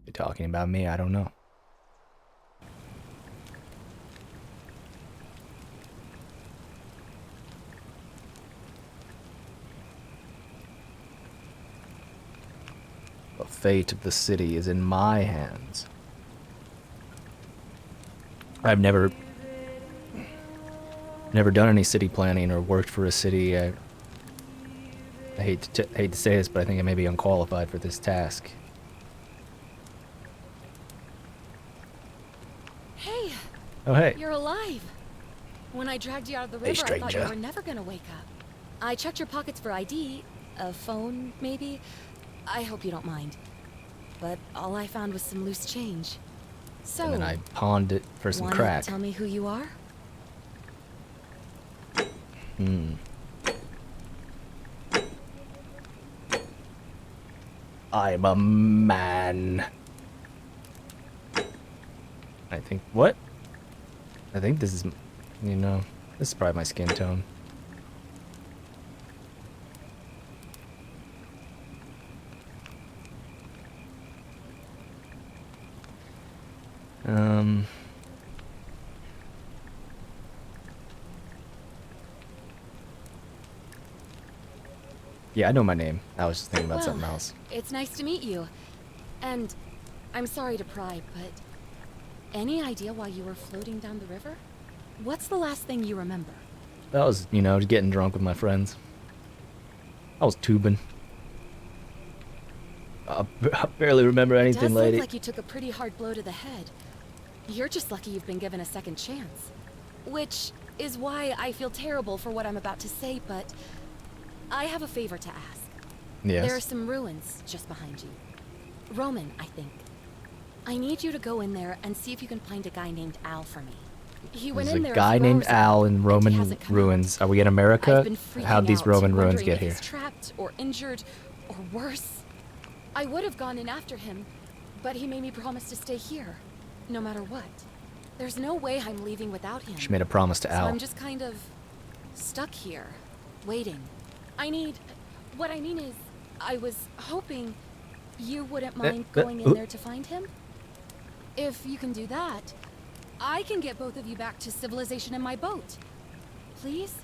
You talking about me? I don't know. The fate of the city is in my hands. I've never done any city planning or worked for a city. I hate to say this, but I think I may be unqualified for this task. Hey, Oh, hey. you're alive. When I dragged you out of the Hey, river, I thought you stranger. were never gonna wake up. I checked your pockets for ID, a phone, maybe. I hope you don't mind. But all I found was some loose change. So, And then I pawned it for some wanna crack. tell me who you are? I'm a man. I think, what? I think this is, this is probably my skin tone. Yeah, I know my name. I was just thinking about Well, something else. it's nice to meet you. And I'm sorry to pry, but any idea why you were floating down the river? What's the last thing you remember? That was, just getting drunk with my friends. I was tubing. I barely remember anything, Does lady. look like you took a pretty hard blow to the head. You're just lucky you've been given a second chance. Which is why I feel terrible for what I'm about to say, but I have a favor to ask. Yes. There are some ruins just behind you. Roman, I think. I need you to go in there and see if you can find a guy named Al for me. He went There's in a there guy few named hours ago, Al in and he Roman hasn't come out. ruins. Are we in I've America? been freaking How'd these out, Roman ruins wondering get if here? he's trapped or injured or worse. I would have gone in after him, but he made me promise to stay here, no matter what. There's no way I'm leaving without him. She made a promise to So Al. I'm just kind of stuck here, waiting. What I mean is, I was hoping you wouldn't mind going in there to find him. If you can do that, I can get both of you back to civilization in my boat. Please?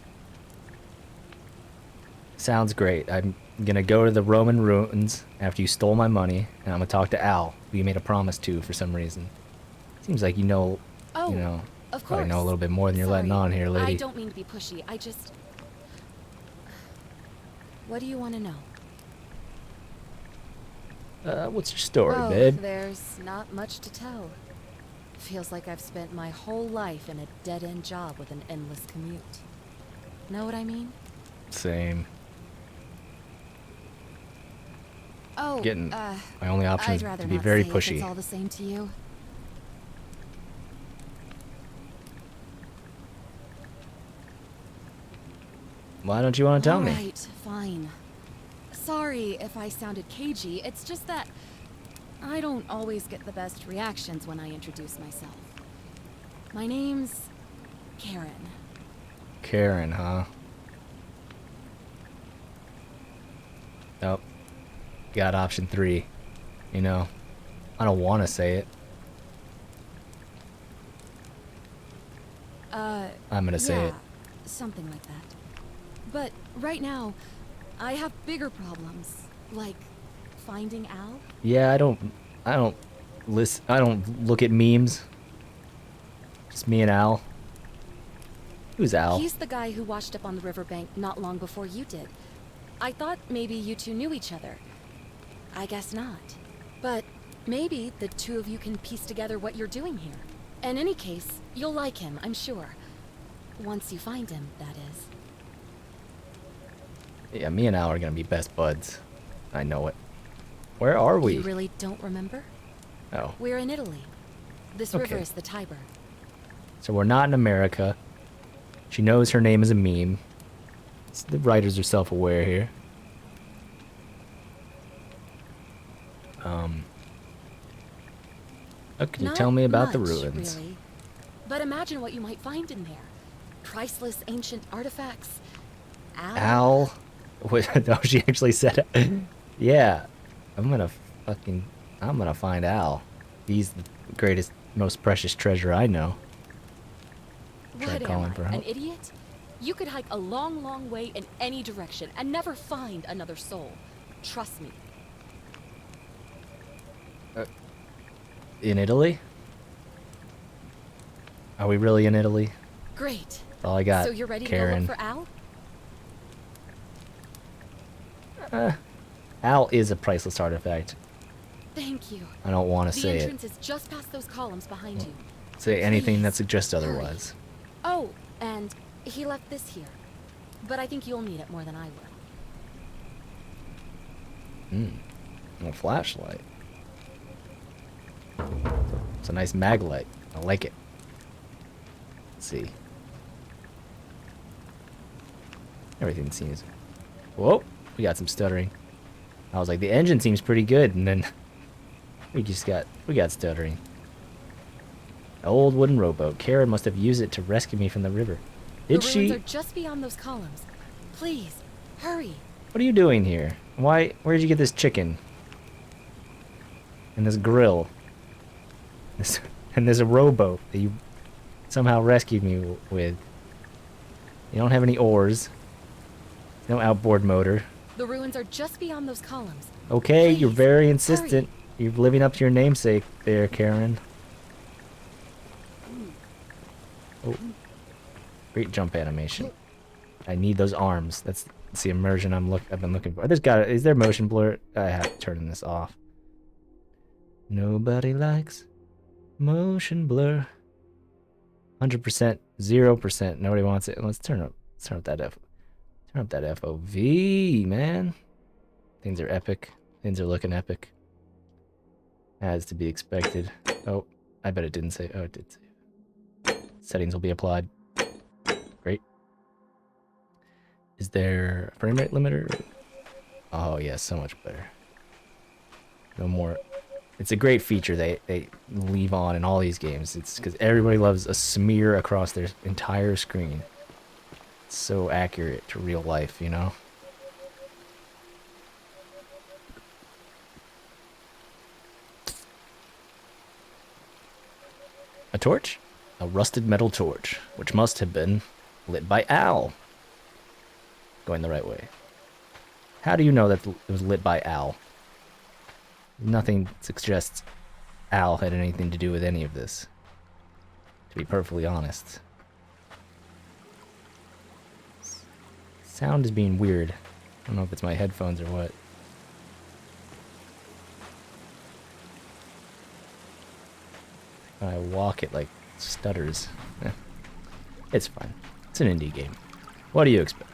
Sounds great. I'm gonna go to the Roman ruins after you stole my money, and I'm gonna talk to Al, who you made a promise to for some reason. Seems like Oh, of probably course. know a little bit more than you're letting Sorry, on here, lady. I don't mean to be pushy. What do you want to know? What's your story, Well, babe? there's not much to tell. Feels like I've spent my whole life in a dead-end job with an endless commute. Know what I mean? Same. Oh, My only option I'd is rather to be not very say if pushy. it's all the same to you. Why don't you want to tell me? Alright, fine. Sorry if I sounded cagey, it's just that I don't always get the best reactions when I introduce myself. My name's Karen. Karen, huh? Nope. Got option 3. I don't want to say it. I'm gonna say it. Something like that. But right now, I have bigger problems, like finding Al. Yeah, I don't look at memes. Just me and Al. Who's Al? He's the guy who washed up on the riverbank not long before you did. I thought maybe you two knew each other. I guess not. But maybe the two of you can piece together what you're doing here. In any case, you'll like him, I'm sure. Once you find him, that is. Yeah, me and Al are gonna be best buds. I know it. Where are we? You really don't remember? Oh, We're in Italy. This Okay. river is the Tiber. so we're not in America. She knows her name is a meme. The writers are self-aware here. Oh, can you Not tell me about the much, ruins? Really. But imagine what you might find in there. Priceless ancient artifacts. Al? Wait, no, she actually said it. Yeah. I'm gonna fucking I'm gonna find Al. He's the greatest, most precious treasure I know. Try What calling am for I, an help. idiot? You could hike a long, long way in any direction and never find another soul. Trust me. In Italy? Are we really in Italy? Great. That's all I got, So you're ready to go Karen. look for Al? Al is a priceless artifact. Thank you. I don't want to The say it. entrance is just past those columns behind you. Say anything that Please, suggests hurry. otherwise. Oh, and he left this here. But I think you'll need it more than I will. A flashlight. It's a nice mag light. I like it. Let's see. Everything seems... Whoa! We got some stuttering. I was like, the engine seems pretty good, and then... We got stuttering. Old wooden rowboat. Karen must have used it to rescue me from the river. Did The she? ruins are just beyond those columns. Please, hurry. What are you doing here? Where'd you get this chicken? And this grill? And there's a rowboat that you somehow rescued me with. You don't have any oars. No outboard motor. The ruins are just beyond those columns. Okay, you're Please, very hurry. insistent. You're living up to your namesake there, Karen. Oh. Great jump animation. I need those arms. That's the immersion I've been looking for. Is there motion blur? I have to turn this off. Nobody likes motion blur. 100%, 0%. Nobody wants it. Let's turn up that FOV, man. Things are epic. Things are looking epic. As to be expected. Oh, I bet it didn't say. Oh, it did say. Settings will be applied. Great. Is there a frame rate limiter? Oh, yeah, so much better. No more. It's a great feature they leave on in all these games. It's because everybody loves a smear across their entire screen. It's so accurate to real life, you know? A torch? A rusted metal torch, which must have been lit by Al. Going the right way. How do you know that it was lit by Al? Nothing suggests Al had anything to do with any of this, to be perfectly honest. Sound is being weird. I don't know if it's my headphones or what. I walk it like stutters. It's fine. It's an indie game. What do you expect?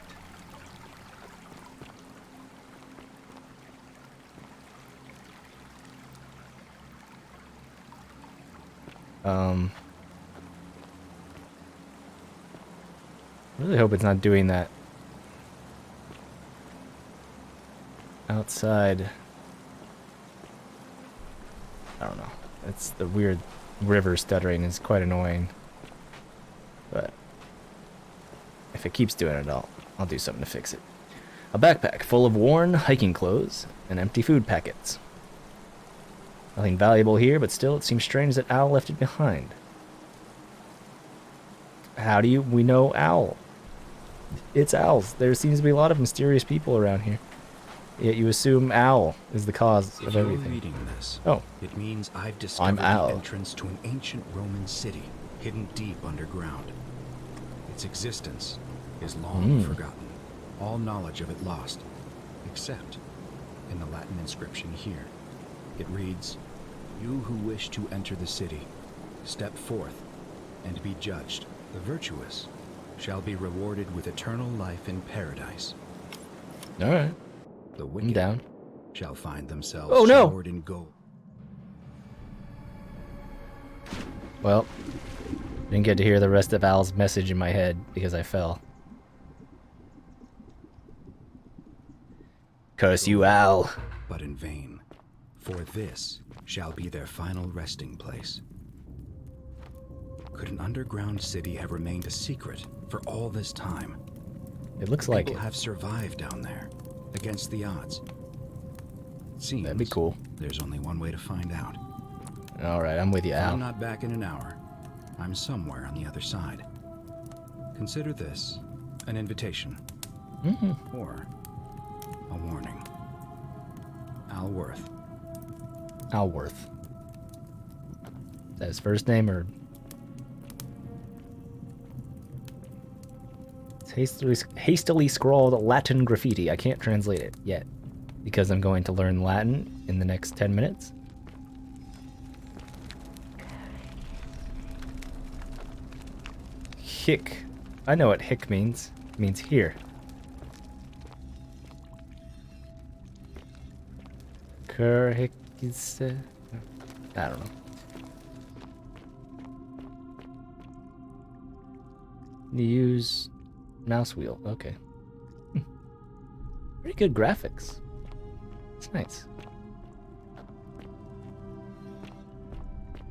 I really hope it's not doing that outside. I don't know. It's the weird river stuttering is quite annoying. But if it keeps doing it, I'll do something to fix it. A backpack full of worn hiking clothes and empty food packets. Nothing valuable here, but still it seems strange that Al left it behind. How do we know Al? It's Al's. There seems to be a lot of mysterious people around here. Yet you assume Al is the cause of everything. If you're reading this, Oh. it means I've discovered Al. the entrance to an ancient Roman city hidden deep underground. Its existence is long forgotten, all knowledge of it lost, except in the Latin inscription here. It reads, "You who wish to enter the city, step forth and be judged. The virtuous shall be rewarded with eternal life in paradise. Alright. The I'm wicked down. shall find themselves Oh, no! showered in gold." Well, didn't get to hear the rest of Al's message in my head because I fell. Curse you, Al. But in vain, for this shall be their final resting place. Could an underground city have remained a secret for all this time? It looks like People it. have survived down there, against the odds. It seems That'd be cool. there's only one way to find out. All right, I'm with you, If Al. I'm not back in an hour, I'm somewhere on the other side. Consider this an invitation. Or a warning. Al Worth. Alworth. Is that his first name or? It's hastily scrawled Latin graffiti. I can't translate it yet because I'm going to learn Latin in the next 10 minutes. Hick. I know what hick means. It means here. Cur hick is. I don't know. Use mouse wheel. Okay. Pretty good graphics. It's nice.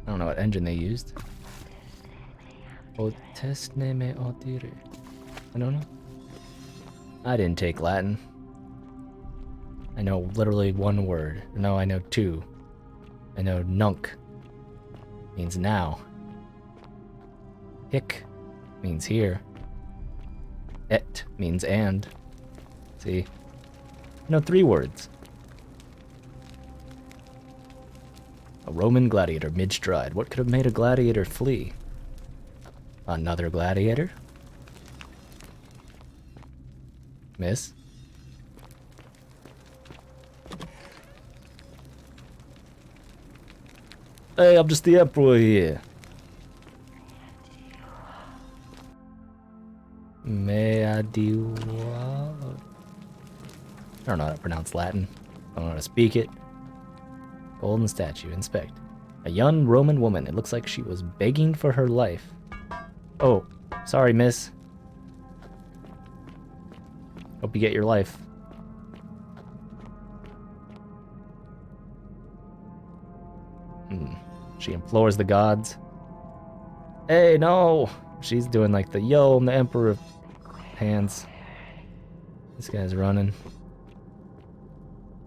I don't know what engine they used. Otesneme audire. I don't know. I didn't take Latin. I know literally one word. No, I know two. I know nunc means now. Hic means here. Et means and. See? I know 3 words. A Roman gladiator mid-stride. What could have made a gladiator flee? Another gladiator? Miss? Hey, I'm just the emperor here. Meadiwa. I don't know how to pronounce Latin. I don't know how to speak it. Golden statue. Inspect. A young Roman woman. It looks like she was begging for her life. Oh, sorry, miss. Hope you get your life. She implores the gods. Hey, no! She's doing like the yo, I'm the emperor hands. This guy's running.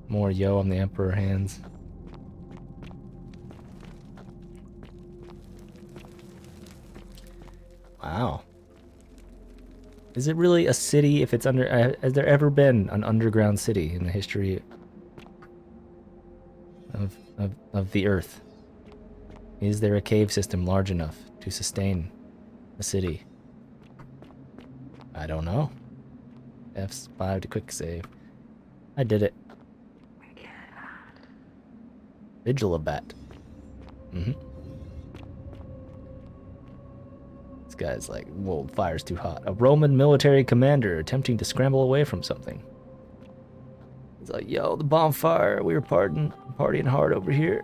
More yo, I'm the emperor hands. Wow. Is it really a city if it's under... has there ever been an underground city in the history of the Earth? Is there a cave system large enough to sustain a city? I don't know. F5 to quick save. I did it. Vigilabat. This guy's like, whoa, fire's too hot. A Roman military commander attempting to scramble away from something. He's like, yo, the bonfire, we were partying hard over here.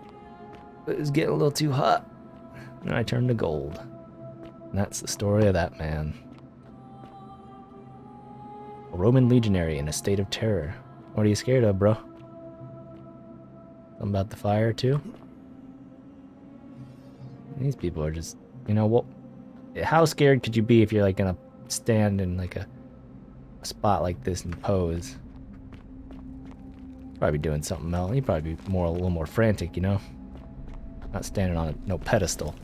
It was getting a little too hot. And I turned to gold. And that's the story of that man. A Roman legionary in a state of terror. What are you scared of, bro? Something about the fire, too? These people are just, you know, what? How scared could you be if you're like gonna stand in like a spot like this and pose? Probably doing something else. You'd probably be a little more frantic, you know? Not standing on no pedestal.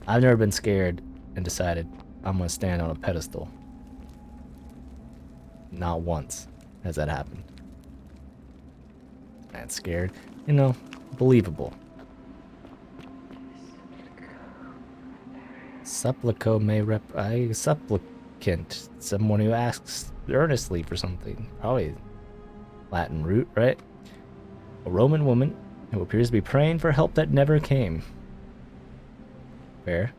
I've never been scared and decided I'm gonna stand on a pedestal. Not once has that happened. Not scared. You know, believable. Supplico may supplicant. Someone who asks earnestly for something. Probably Latin root, right? A Roman woman who appears to be praying for help that never came. Fair.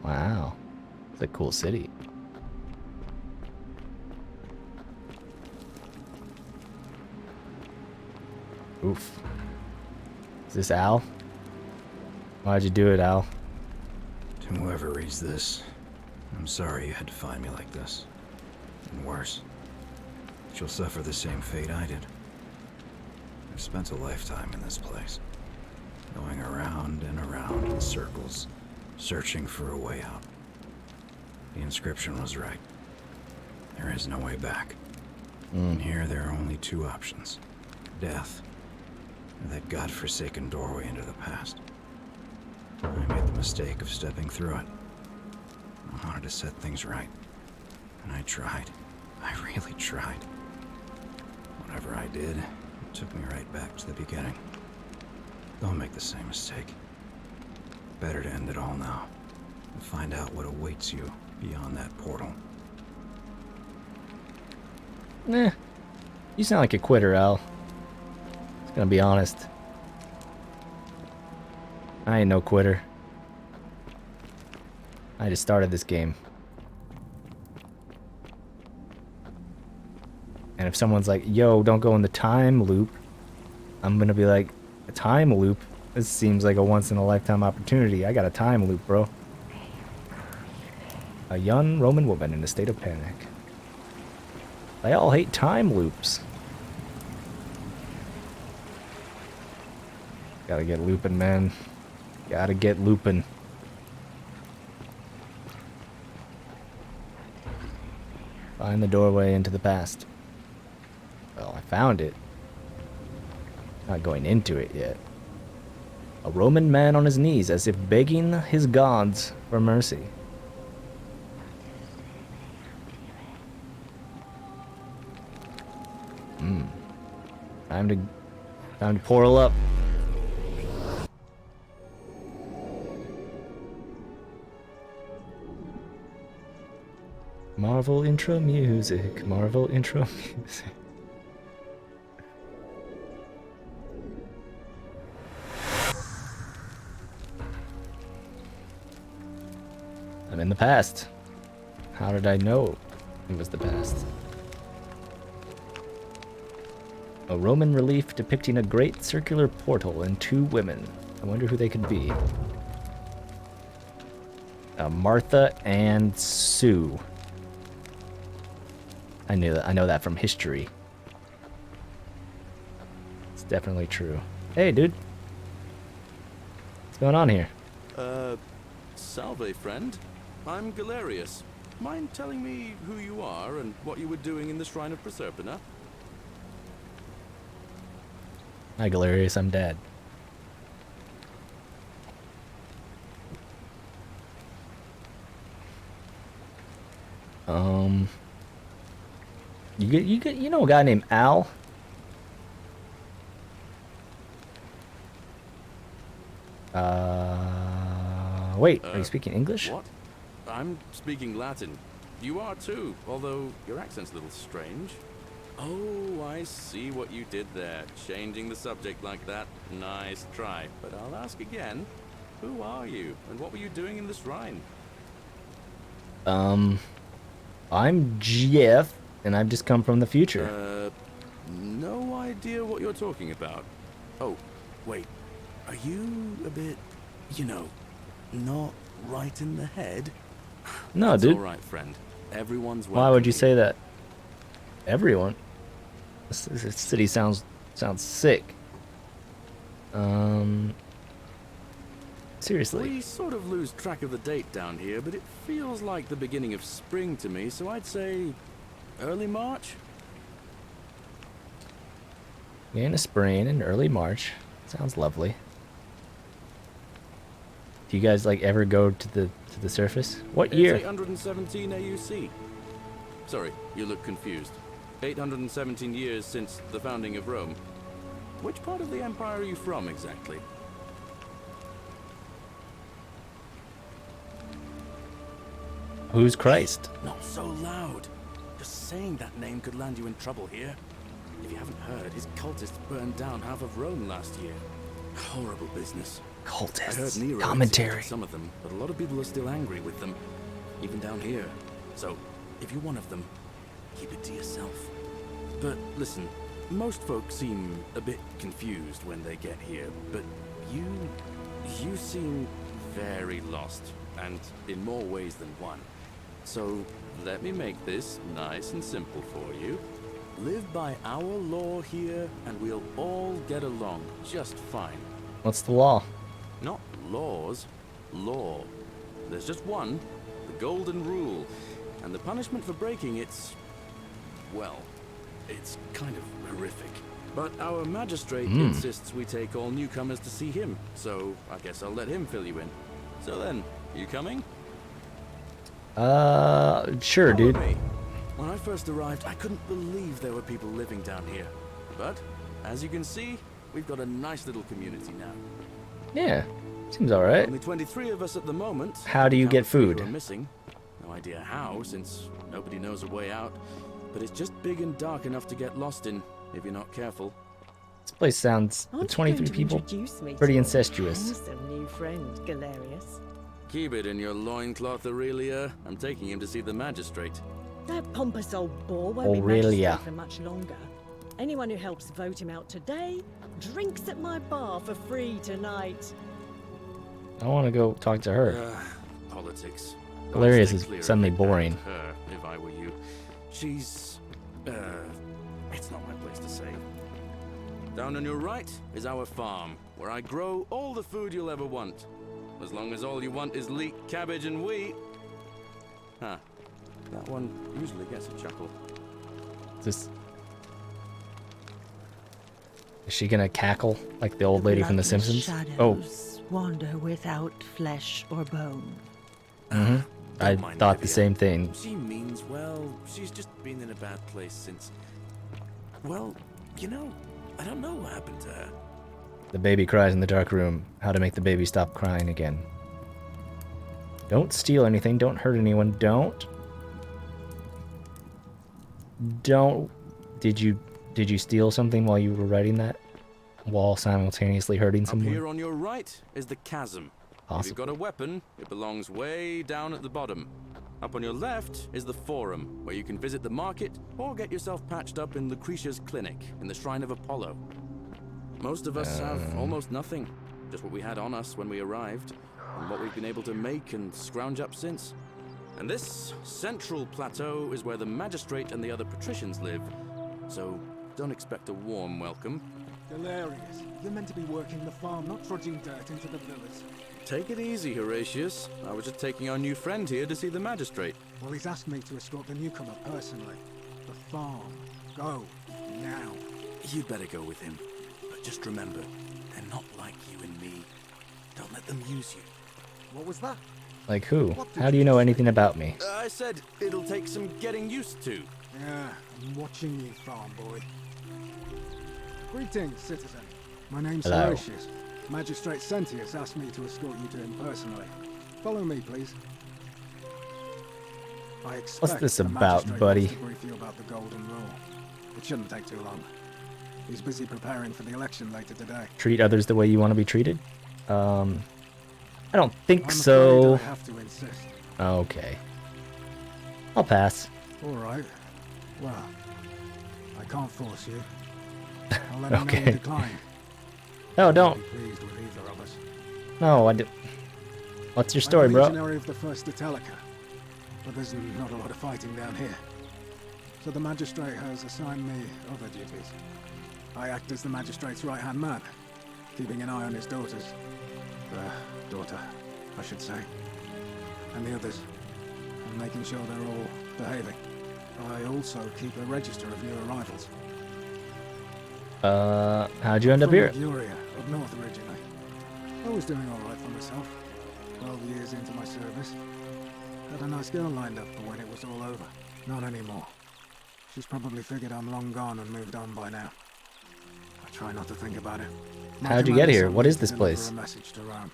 Wow. It's a cool city. Oof. Is this Al? Why'd you do it, Al? To whoever reads this, I'm sorry you had to find me like this. And worse, she'll suffer the same fate I did. I've spent a lifetime in this place, going around and around in circles, searching for a way out. The inscription was right. There is no way back. And here there are only two options. Death, or that godforsaken doorway into the past. I made the mistake of stepping through it. I wanted to set things right. And I tried. I really tried. Whatever I did, it took me right back to the beginning. Don't make the same mistake. Better to end it all now. And find out what awaits you beyond that portal. Nah. You sound like a quitter, Al. Just gonna be honest. I ain't no quitter. I just started this game. And if someone's like, yo, don't go in the time loop, I'm gonna be like, a time loop? This seems like a once-in-a-lifetime opportunity. I got a time loop, bro. A young Roman woman in a state of panic. They all hate time loops. Gotta get looping, man. Gotta get looping. Find the doorway into the past. Well, I found it. Not going into it yet. A Roman man on his knees as if begging his gods for mercy. Time to portal up. Marvel intro music. Marvel intro music. I'm in the past. How did I know it was the past? A Roman relief depicting a great circular portal and two women. I wonder who they could be. Martha and Sue. I know that from history. It's definitely true. Hey, dude. What's going on here? Salve, friend. I'm Galerius. Mind telling me who you are and what you were doing in the Shrine of Proserpina? Hi, Galerius. I'm Dad. You know a guy named Al? Wait, are you speaking English? What? I'm speaking Latin. You are too, although your accent's a little strange. Oh, I see what you did there. Changing the subject like that. Nice try. But I'll ask again. Who are you, and what were you doing in the shrine? I'm Jeff, and I've just come from the future. No idea what you're talking about. Oh, wait. Are you a bit, you know, not right in the head? No, That's dude. all right, friend. Everyone's welcome. Why would you here. say that? Everyone? This city sounds sick. Seriously. We sort of lose track of the date down here, but it feels like the beginning of spring to me, so I'd say early March? In the spring and early March. Sounds lovely. Do you guys like ever go to the surface? What year? It's 817 AUC. Sorry, you look confused. 817 years since the founding of Rome. Which part of the empire are you from exactly? Who's Christ? Not so loud. Just saying that name could land you in trouble here. If you haven't heard, his cultists burned down half of Rome last year. Horrible business. I heard Cultists. Nero Commentary. executed some of them, but a lot of people are still angry with them, even down here. So, if you're one of them, keep it to yourself. But listen, most folks seem a bit confused when they get here, but you seem very lost, and in more ways than one. So, let me make this nice and simple for you. Live by our law here, and we'll all get along just fine. What's the law? Not laws, law. There's just one, the golden rule. And the punishment for breaking it's, well, It's kind of horrific. But our magistrate Hmm. insists we take all newcomers to see him, so I guess I'll let him fill you in. So then, you coming? Sure, Follow dude. me. When I first arrived, I couldn't believe there were people living down here. But, as you can see, we've got a nice little community now. Yeah, seems alright. Only 23 of us at the moment. How do you Count get the three who food? are missing. No idea how, since nobody knows a way out. But it's just big and dark enough to get lost in, if you're not careful. This place sounds, Aren't with you 23 going to people, introduce me pretty to your incestuous. handsome new friend, Galerius? Keep it in your loincloth, Aurelia. I'm taking him to see the magistrate. That pompous old bore won't be Aurelia. magistrate for much longer. Anyone who helps vote him out today drinks at my bar for free tonight. I want to go talk to her. Politics. Galerius I'd is stay clear of suddenly it and boring. Her, if I were you. She's, it's not my place to say. Down on your right is our farm, where I grow all the food you'll ever want. As long as all you want is leek, cabbage, and wheat. Huh. That one usually gets a chuckle. Is she gonna cackle like the old lady from The Simpsons? Oh, Wander without flesh or bone. mm-hmm. I Don't mind thought the Livia. same thing. She means well. She's just been in a bad place since... Well, you know, I don't know what happened to her. The baby cries in the dark room. How to make the baby stop crying again. Don't steal anything. Don't hurt anyone. Don't. Did you steal something while you were writing that? While simultaneously hurting Up someone? here on your right is the chasm. If Awesome. you've got a weapon, it belongs way down at the bottom. Up on your left is the forum, where you can visit the market or get yourself patched up in Lucretia's clinic in the Shrine of Apollo. Most of us have almost nothing, just what we had on us when we arrived, and what we've been able to make and scrounge up since. And this central plateau is where the magistrate and the other patricians live, so don't expect a warm welcome. Galerius, you're meant to be working the farm, not trudging dirt into the villas. Take it easy, Horatius. I was just taking our new friend here to see the magistrate. Well, he's asked me to escort the newcomer personally. The farm. Go. Now. You'd better go with him. But just remember, they're not like you and me. Don't let them use you. What was that? Like who? How do you know anything about me? I said it'll take some getting used to. Yeah, I'm watching you, farm boy. Greetings, citizen. My name's Hello. Horatius. Magistrate Sentius asked me to escort you to him personally. Follow me, please. I expect this the about, magistrate buddy? wants to brief you about the Golden Rule. It shouldn't take too long. He's busy preparing for the election later today. Treat others the way you want to be treated? I don't think I'm so. afraid I have to insist. Okay. I'll pass. All right. Well, I can't force you. I'll let him know Okay. you decline. No, I'll don't. be pleased with either of us. No, I do. What's your story, I'm a bro? legionary of the First Italica, but there's not a lot of fighting down here. So the magistrate has assigned me other duties. I act as the magistrate's right-hand man, keeping an eye on his daughters. Daughter, I should say. And the others. And making sure they're all behaving. I also keep a register of new arrivals. How'd you end up From here? Liguria, up north originally. I was doing alright for myself. 12 years into my service. Had a nice girl lined up for when it was all over. Not anymore. She's probably figured I'm long gone and moved on by now. I try not to think about it. My How'd you get commander here? sent What me is to this deliver place? A message to Rome.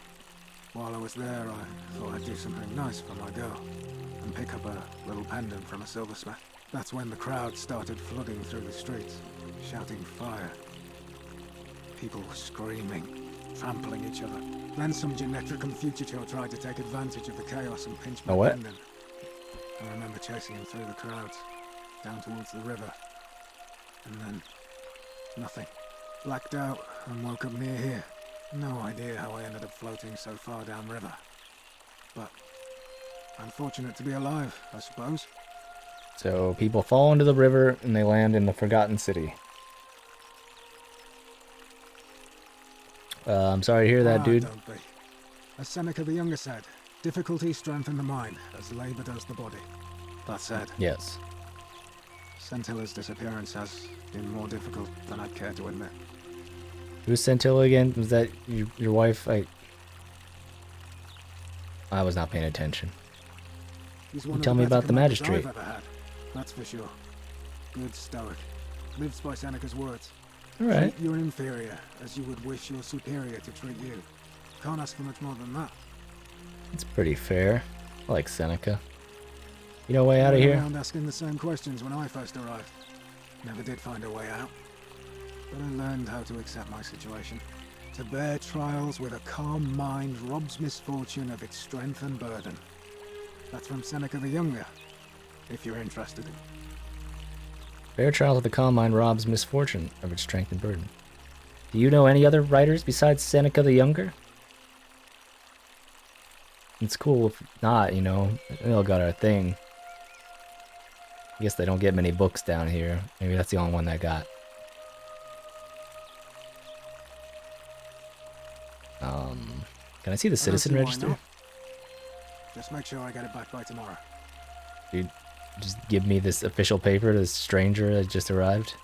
While I was there, I thought I'd do something nice for my girl and pick up a little pendant from a silversmith. That's when the crowd started flooding through the streets, shouting fire. People were screaming, trampling each other. Then some Genetricum fugitor tried to take advantage of the chaos and pinch my A what? pendant. I remember chasing him through the crowds, down towards the river. And then, nothing. Blacked out and woke up near here. No idea how I ended up floating so far downriver. But I'm fortunate to be alive, I suppose. So people fall into the river and they land in the Forgotten City. I'm sorry to hear that, dude. Don't be. As Seneca the Younger said, difficulty strengthens the mind, as labor does the body. That said, Yes. Centilla's disappearance has been more difficult than I'd care to admit. Who's Scintilla again? Was that your wife? I was not paying attention. He's You one of tell the me better about the commanders magistrate. I've ever had, that's for sure. Good stoic. Lives by Seneca's words. Alright. Treat your inferior as you would wish your superior to treat you. Can't ask for much more than that. It's pretty fair. I like Seneca. You know a way out of Went here? around asking the same questions when I first arrived. Never did find a way out. But I learned how to accept my situation. To bear trials with a calm mind robs misfortune of its strength and burden. That's from Seneca the Younger, if you're interested. Fair trial of the calm mind robs misfortune of its strength and burden. Do you know any other writers besides Seneca the Younger? It's cool if not, you know. We all got our thing. I guess they don't get many books down here. Maybe that's the only one I got. Can I see the citizen I don't see register? why not. Just make sure I get it back by tomorrow. Dude, just give me this official paper to this stranger that just arrived.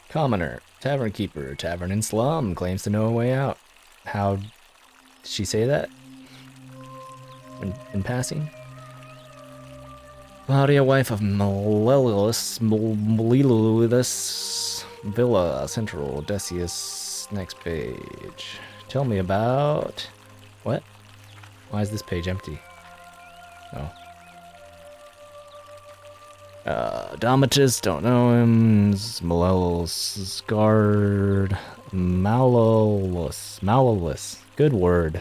Commoner, tavern keeper, tavern in slum, claims to know a way out. How did she say that? In passing? Claudia, wife of Malleolus Villa, Central, Decius. Next page. Tell me about... What? Why is this page empty? Oh. Domitus, don't know him. Malleolus, guard. Malleolus. Good word.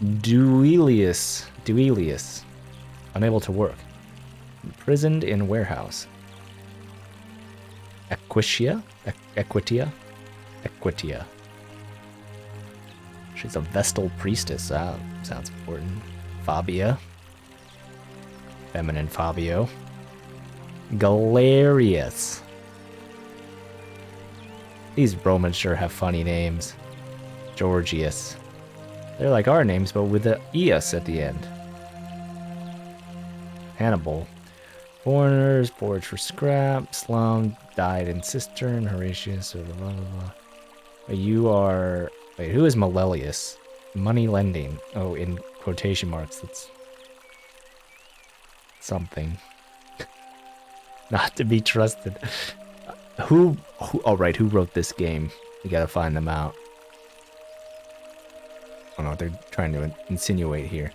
Duilius, unable to work. Imprisoned in warehouse. Equitia. She's a Vestal priestess. That sounds important. Fabia. Feminine Fabio. Galerius. These Romans sure have funny names. Georgius. They're like our names, but with the "ius" at the end. Hannibal. Foreigners, foraged for scrap, slum, died in cistern, Horatius, blah, blah, blah. You are... Wait, who is Malleolus? Money lending. Oh, in quotation marks, that's... something. Not to be trusted. Who oh, right, who wrote this game? You gotta find them out. I don't know what they're trying to insinuate here.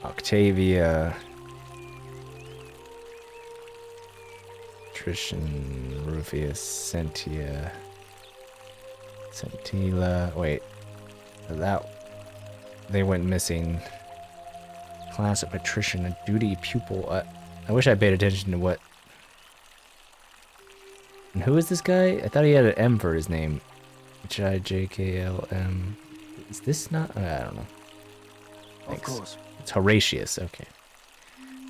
Octavia, Patrician, Rufius, Centilla. Wait, that they went missing. Class of patrician, a duty pupil. I wish I paid attention to what. And who is this guy? I thought he had an M for his name. H-I-J-K-L-M. Is this not? I don't know. Thanks. Of course. It's Horatius. Okay.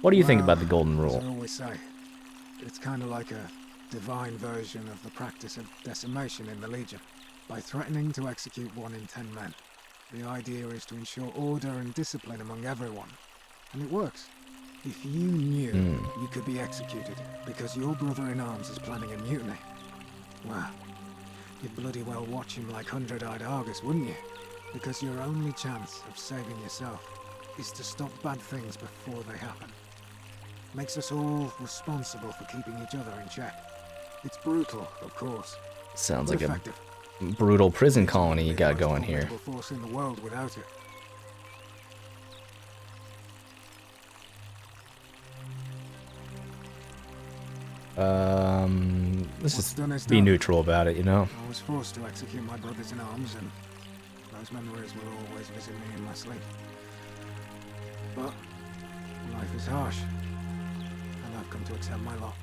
What do you think about the Golden As Rule? I always say, it's kind of like a divine version of the practice of decimation in the Legion. By threatening to execute 1 in 10 men, the idea is to ensure order and discipline among everyone. And it works. If you knew you could be executed because your brother-in-arms is planning a mutiny, well, you'd bloody well watch him like 100-eyed Argus, wouldn't you? Because your only chance of saving yourself is to stop bad things before they happen. Makes us all responsible for keeping each other in check. It's brutal, of course. Sounds but like effective. a brutal prison colony you Be got the most going here. formidable force in the world without it. Let's What's done is just be done. neutral about it, you know? I was forced to execute my brothers in arms, and those memories will always visit me in my sleep. But life is harsh, and I've come to accept my lot.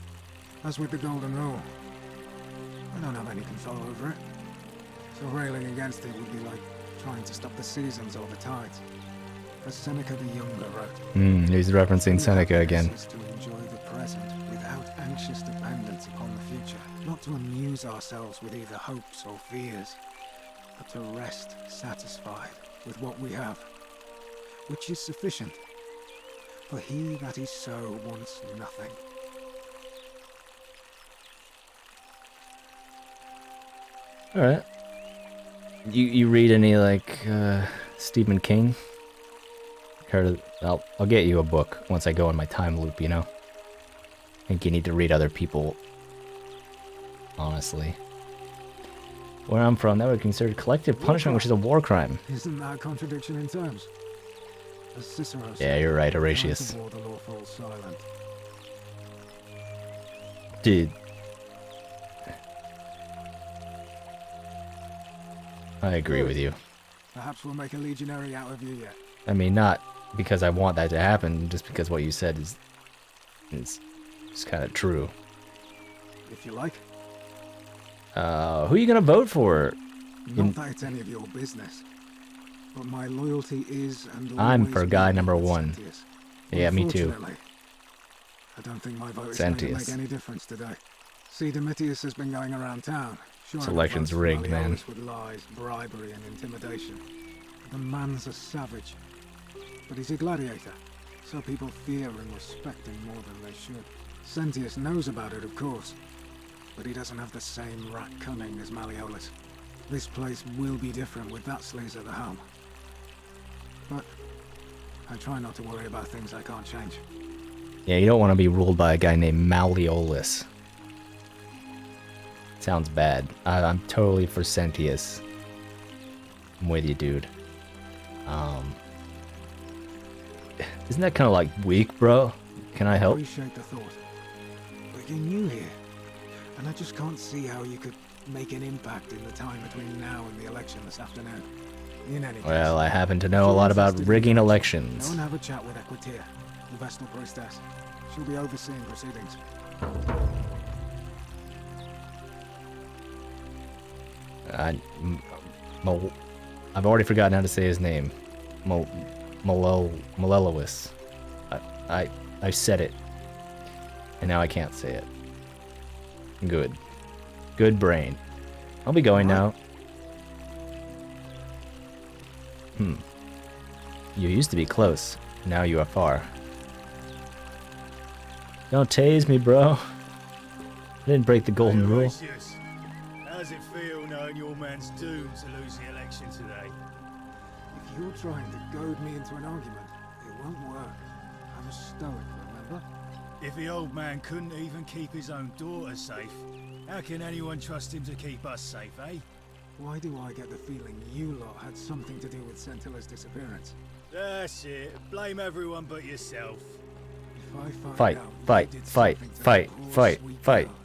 As with the Golden Rule, I don't have any control over it, so railing against it would be like trying to stop the seasons or the tides. For Seneca the Younger wrote, He's referencing Seneca again. Is to enjoy the present without anxious dependence upon the future, not to amuse ourselves with either hopes or fears, but to rest satisfied with what we have, which is sufficient. For he that is so wants nothing. All right. You read any like Stephen King? I'll get you a book once I go in my time loop. You know. I think you need to read other people. Honestly. Where I'm from, that would be considered collective punishment, which is a war crime. Isn't that a contradiction in terms? As Cicero Yeah, said, you're right, "The Horatius. war the law falls silent." Dude. I agree with you. Perhaps we'll make a legionary out of you yet. I mean, not because I want that to happen, just because what you said is kind of true. If you like. Who are you gonna vote for? Not that it's any of your business. But my loyalty is and I'm always for will guy be number with 1. Sentius. Yeah, me too. Unfortunately, I don't think my vote is going to Sentius. make any difference today. See, Domitius has been going around town. This election's rigged, man. With lies, bribery, and intimidation. The man's a savage, but he's a gladiator, so people fear and respect him more than they should. Sentius knows about it, of course, but he doesn't have the same rat cunning as Malleolus. This place will be different with that sleaze at the helm. But I try not to worry about things I can't change. Yeah, you don't want to be ruled by a guy named Malleolus. Sounds bad. I'm totally for Sentius. I'm with you, dude. Isn't that kind of like weak, bro? Can I help? Appreciate the thought. But you're new here, and I just can't see how you could make an impact in the time between now and the election this afternoon. In any case, Well, I happen to know a lot about rigging Go elections. and have a chat with Equitia, the Vestal Priestess. She'll be overseeing proceedings. I've already forgotten how to say his name. Malleolus. I said it. And now I can't say it. Good. Good brain. I'll be going now. You used to be close. Now you are far. Don't tase me, bro. I didn't break the golden rule. Horatius, how's it feel knowing your man's doomed to lose the election today? If you're trying to goad me into an argument, it won't work. I'm a stoic, remember? If the old man couldn't even keep his own daughter safe, how can anyone trust him to keep us safe, eh? Why do I get the feeling you lot had something to do with Centilla's disappearance? That's it. Blame everyone but yourself. If I find Fight, out you fight, did fight, something to fight, that poor fight, sweet fight. girl,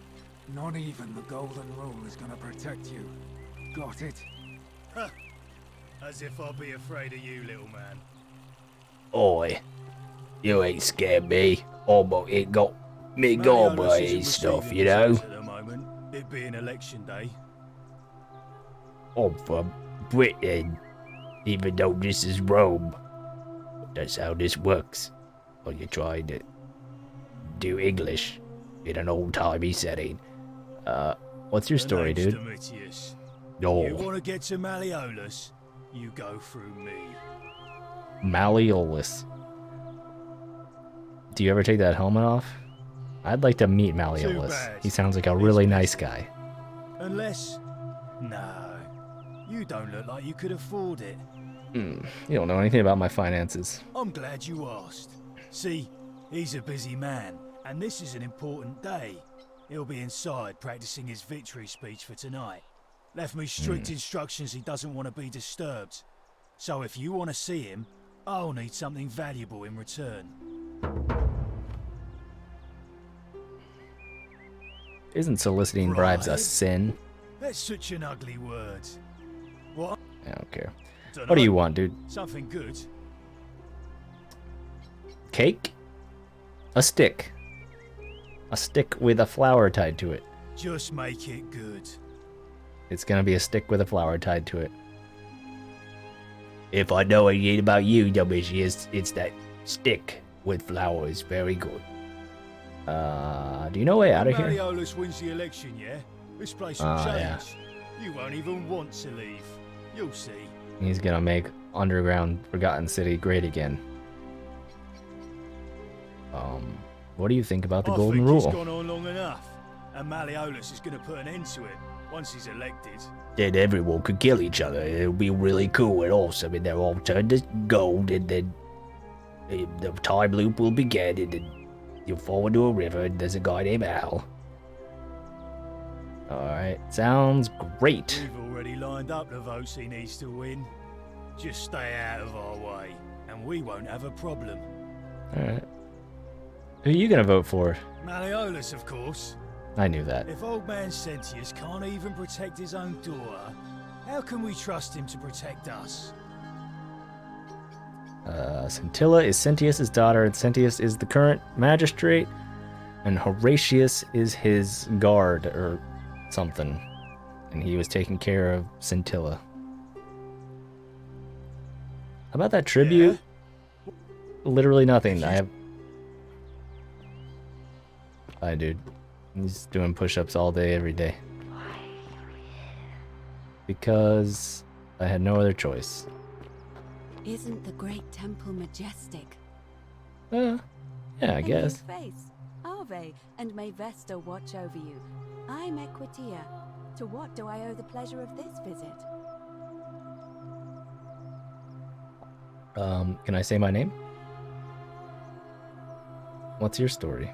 not even the golden rule is gonna protect you. Got it? Huh. As if I'll be afraid of you, little man. Oi, you ain't scared me. Almost it got me gone by Malleolus isn't his stuff, receiving you know. results at the moment, it being election day. I'm from Britain, even though this is Rome. That's how this works. When you're trying to do English in an old-timey setting. What's your The story, name's dude? Domitius. No, You want to get to Malleolus? You go through me. Malleolus. Do you ever take that helmet off? I'd like to meet Malleolus. bad. He sounds like a really nice guy. Unless... No. You don't look like you could afford it. You don't know anything about my finances. I'm glad you asked. See, he's a busy man, and this is an important day. He'll be inside practicing his victory speech for tonight. Left me strict instructions he doesn't want to be disturbed. So if you want to see him, I'll need something valuable in return. Isn't soliciting bribes a Bribe? sin? That's such an ugly word. What? I don't care. Dunno. What do you want, dude? Something good. Cake? A stick. A stick with a flower tied to it. Just make it good. It's gonna be a stick with a flower tied to it. If I know anything about you, Domitius, it's that stick with flowers. Very good. Do you know a way out of here? Malleolus wins the election, yeah? This place will yeah. change. You won't even want to leave. You'll see. He's gonna make underground Forgotten City great again. What do you think about the Golden I think Rule? it's gone on long enough, and Malleolus is going to put an end to it once he's elected. Then everyone could kill each other. It'll be really cool and awesome, and they'll all turn to gold, and then the time loop will begin, and then you'll fall into a river, and there's a guy named Al. Alright, sounds great. We've already lined up the votes he needs to win. Just stay out of our way, and we won't have a problem. Alright. Who are you gonna vote for? Malleolus, of course. I knew that. If old man Sentius can't even protect his own daughter, how can we trust him to protect us? Scintilla is Sentius's daughter, and Sentius is the current magistrate, and Horatius is his guard, or something. And he was taking care of Scintilla. How about that tribute? Yeah? Literally nothing. I have... Hi, dude. He's doing push-ups all day, every day. Because I had no other choice. Isn't the great temple majestic? Yeah, I guess. Face, Ave, and may Vesta watch over you. I'm Equitia. To what do I owe the pleasure of this visit? Can I say my name? What's your story?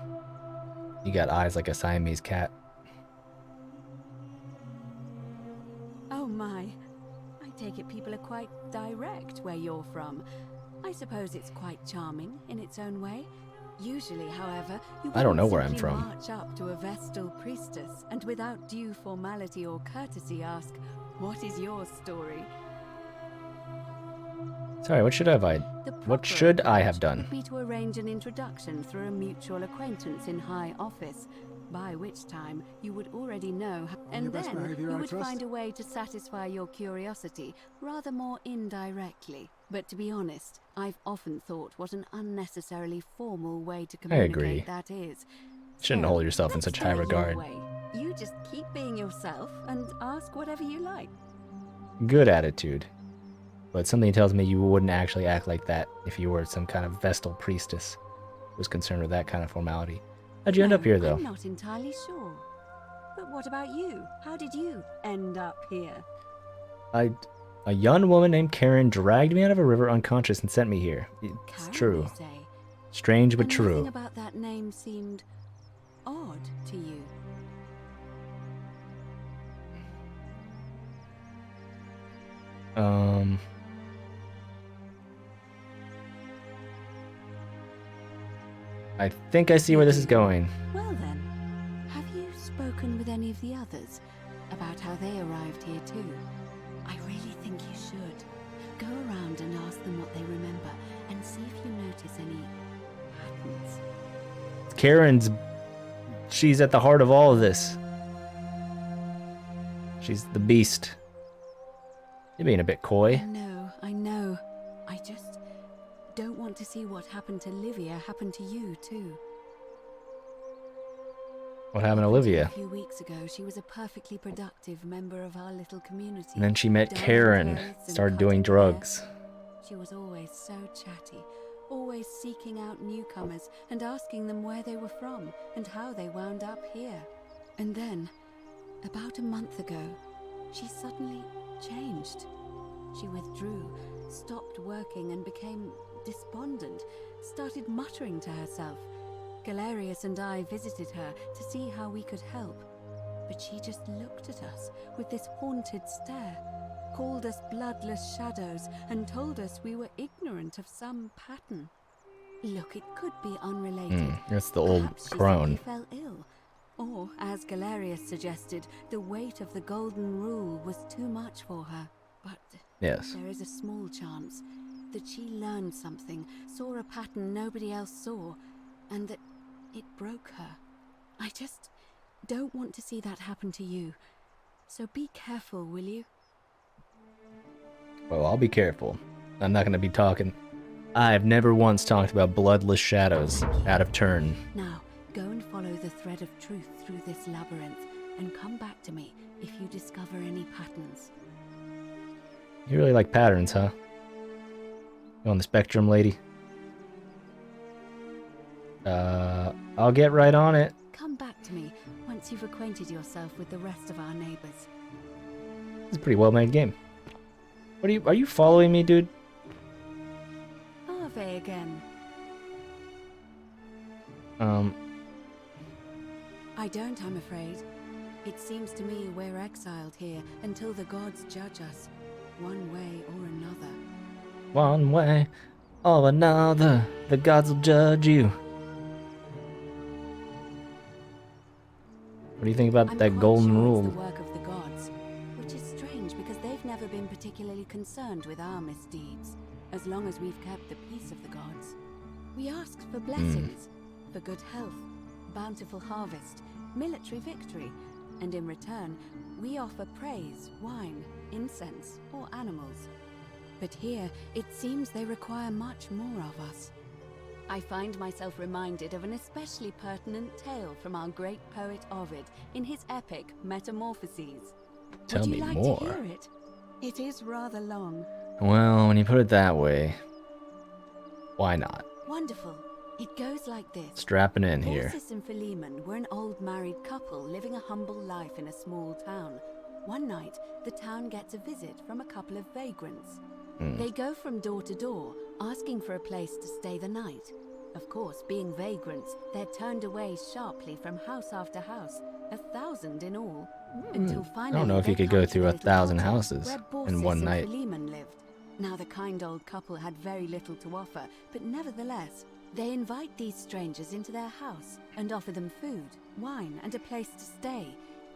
You got eyes like a Siamese cat. Oh my. I take it people are quite direct where you're from. I suppose it's quite charming in its own way. Usually, however, you I don't know where wouldn't I'm simply from. march up to a Vestal priestess and without due formality or courtesy ask, "What is your story?" Sorry, what should I have The What proper should I have approach done? Would be to arrange an introduction through a mutual acquaintance in high office, by which time you would already know, and your best then behaviour, you I would trust. find a way to satisfy your curiosity, rather more indirectly. But to be honest, I've often thought what an unnecessarily formal way to agree. communicate that is. Shouldn't So, hold yourself in let's such do high it your regard. way. You just keep being yourself and ask whatever you like. Good attitude. But something tells me you wouldn't actually act like that if you were some kind of Vestal priestess who was concerned with that kind of formality. How'd you end No, up here, though? I'm not entirely sure. But what about you? How did you end up here? A young woman named Karen dragged me out of a river unconscious and sent me here. It's Karen, true. you say? Strange but And true. nothing about that name seemed odd to you. I think I see where this is going. Well then, have you spoken with any of the others about how they arrived here too? I really think you should. Go around and ask them what they remember and see if you notice any patterns. She's at the heart of all of this. She's the beast. You're being a bit coy. I know. I just don't want to see what happened to Livia happen to you too. What happened to A Olivia? few weeks ago, she was a perfectly productive member of our little community. And then she met Darned Karen, clothes and started doing cutting hair. drugs. She was always so chatty, always seeking out newcomers and asking them where they were from and how they wound up here. And then, about a month ago, she suddenly changed. She withdrew, stopped working and became despondent, started muttering to herself. Galerius and I visited her to see how we could help, but she just looked at us with this haunted stare, called us bloodless shadows, and told us we were ignorant of some pattern. Look, it could be unrelated. That's the old Perhaps she crone. simply fell ill. Or, as Galerius suggested, the weight of the Golden Rule was too much for her. But Yes. there is a small chance that she learned something, saw a pattern nobody else saw, and that it broke her. I just don't want to see that happen to you. So be careful, will you? Well, I'll be careful. I'm not gonna be talking. I have never once talked about bloodless shadows out of turn. Now, go and follow the thread of truth through this labyrinth, and come back to me if you discover any patterns. You really like patterns, huh? You on the spectrum, lady? I'll get right on it. Come back to me once you've acquainted yourself with the rest of our neighbors. It's a pretty well-made game. Are you following me, dude? Harvey again. I don't, I'm afraid. It seems to me we're exiled here until the gods judge us, one way or another. One way or another, the gods will judge you. What do you think about I'm that quite golden sure rule? It's the work of the gods, which is strange because they've never been particularly concerned with our misdeeds, as long as we've kept the peace of the gods. We asked for blessings, for good health, bountiful harvest, military victory, and in return, we offer praise, wine, incense, or animals. But here, it seems they require much more of us. I find myself reminded of an especially pertinent tale from our great poet Ovid in his epic Metamorphoses. Tell Would me you like more. to hear it? It is rather long. Well, when you put it that way, why not? Wonderful. It goes like this. Strapping in here. Baucis and Philemon were an old married couple living a humble life in a small town. One night, the town gets a visit from a couple of vagrants. They go from door to door, asking for a place to stay the night. Of course, being vagrants, they're turned away sharply from house after house, 1,000 in all, until finally I don't know if they you could come go to through the 1,000 little houses cottage where in Baucis one and night. Philemon lived. Now the kind old couple had very little to offer, but nevertheless, they invite these strangers into their house and offer them food, wine, and a place to stay.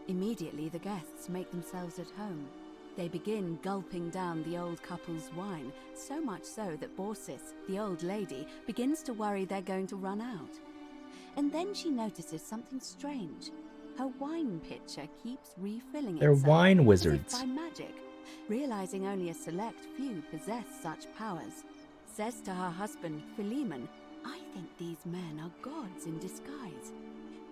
Immediately the guests make themselves at home. They begin gulping down the old couple's wine, so much so that Baucis, the old lady, begins to worry they're going to run out. And then she notices something strange. Her wine pitcher keeps refilling They're itself, wine as if wizards. by magic. Realizing only a select few possess such powers, says to her husband, Philemon, "I think these men are gods in disguise."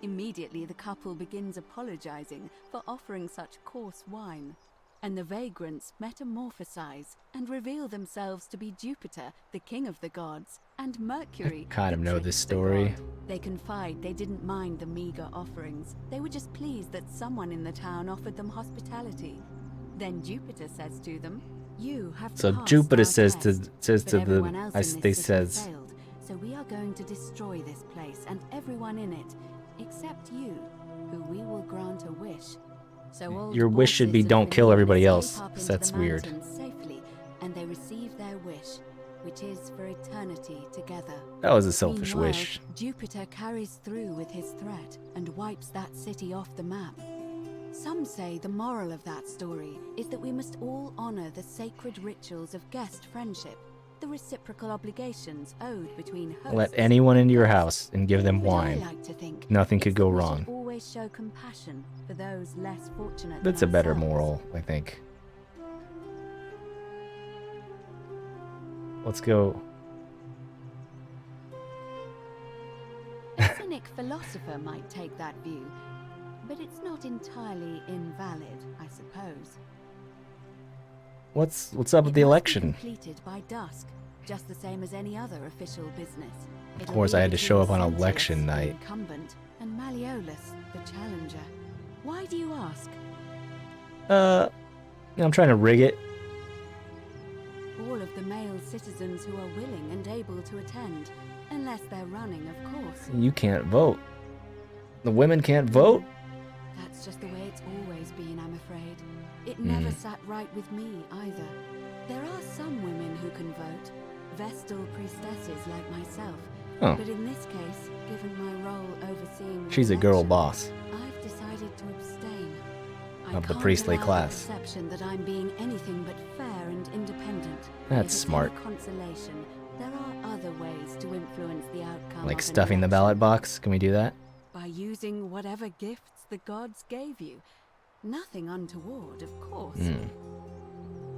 Immediately the couple begins apologizing for offering such coarse wine, and the vagrants metamorphosize and reveal themselves to be Jupiter, the king of the gods, and Mercury, I kind of the know trickster this story. god. They confide they didn't mind the meager offerings. They were just pleased that someone in the town offered them hospitality. Then Jupiter says to them, "You have So passed Jupiter our says test, to but everyone the else I in this they city says failed, so we are going to destroy this place and everyone in it, except you, who we will grant a wish." So old Your wish should be Baucis and don't kill Philemon everybody escape else, up 'cause into that's the weird. mountains safely, and they receive their wish, which is for eternity together. that was a selfish Meanwhile, wish. Jupiter carries through with his threat and wipes that city off the map. Some say the moral of that story is that we must all honor the sacred rituals of guest friendship, the reciprocal obligations owed between hosts. Let anyone into your and guests. house and give them But I wine. like to think Nothing could it's go that we wrong. should always show compassion for those less fortunate. That's than a better ourselves. moral, I think. Let's go. A cynic philosopher might take that view, but it's not entirely invalid, I suppose. What's up with It the must be election? completed by dusk, just the same as any other official business. Of course, I had to show up on election night. The incumbent, and Malleolus, the challenger. Why do you ask? I'm trying to rig it. All of the male citizens who are willing and able to attend, unless they're running, of course. You can't vote. The women can't vote? That's just the way it's always been, I'm afraid. It never sat right with me either. There are some women who can vote, Vestal priestesses like myself. Huh. But in this case, given my role overseeing the She's a girl election, boss I've decided to abstain. I of the can't priestly allow class. The perception that I'm being anything but fair and independent. That's If it's smart. any consolation, there are other ways to influence the outcome. Like of an stuffing the election. ballot box? Can we do that? By using whatever gifts the gods gave you. Nothing untoward, of course.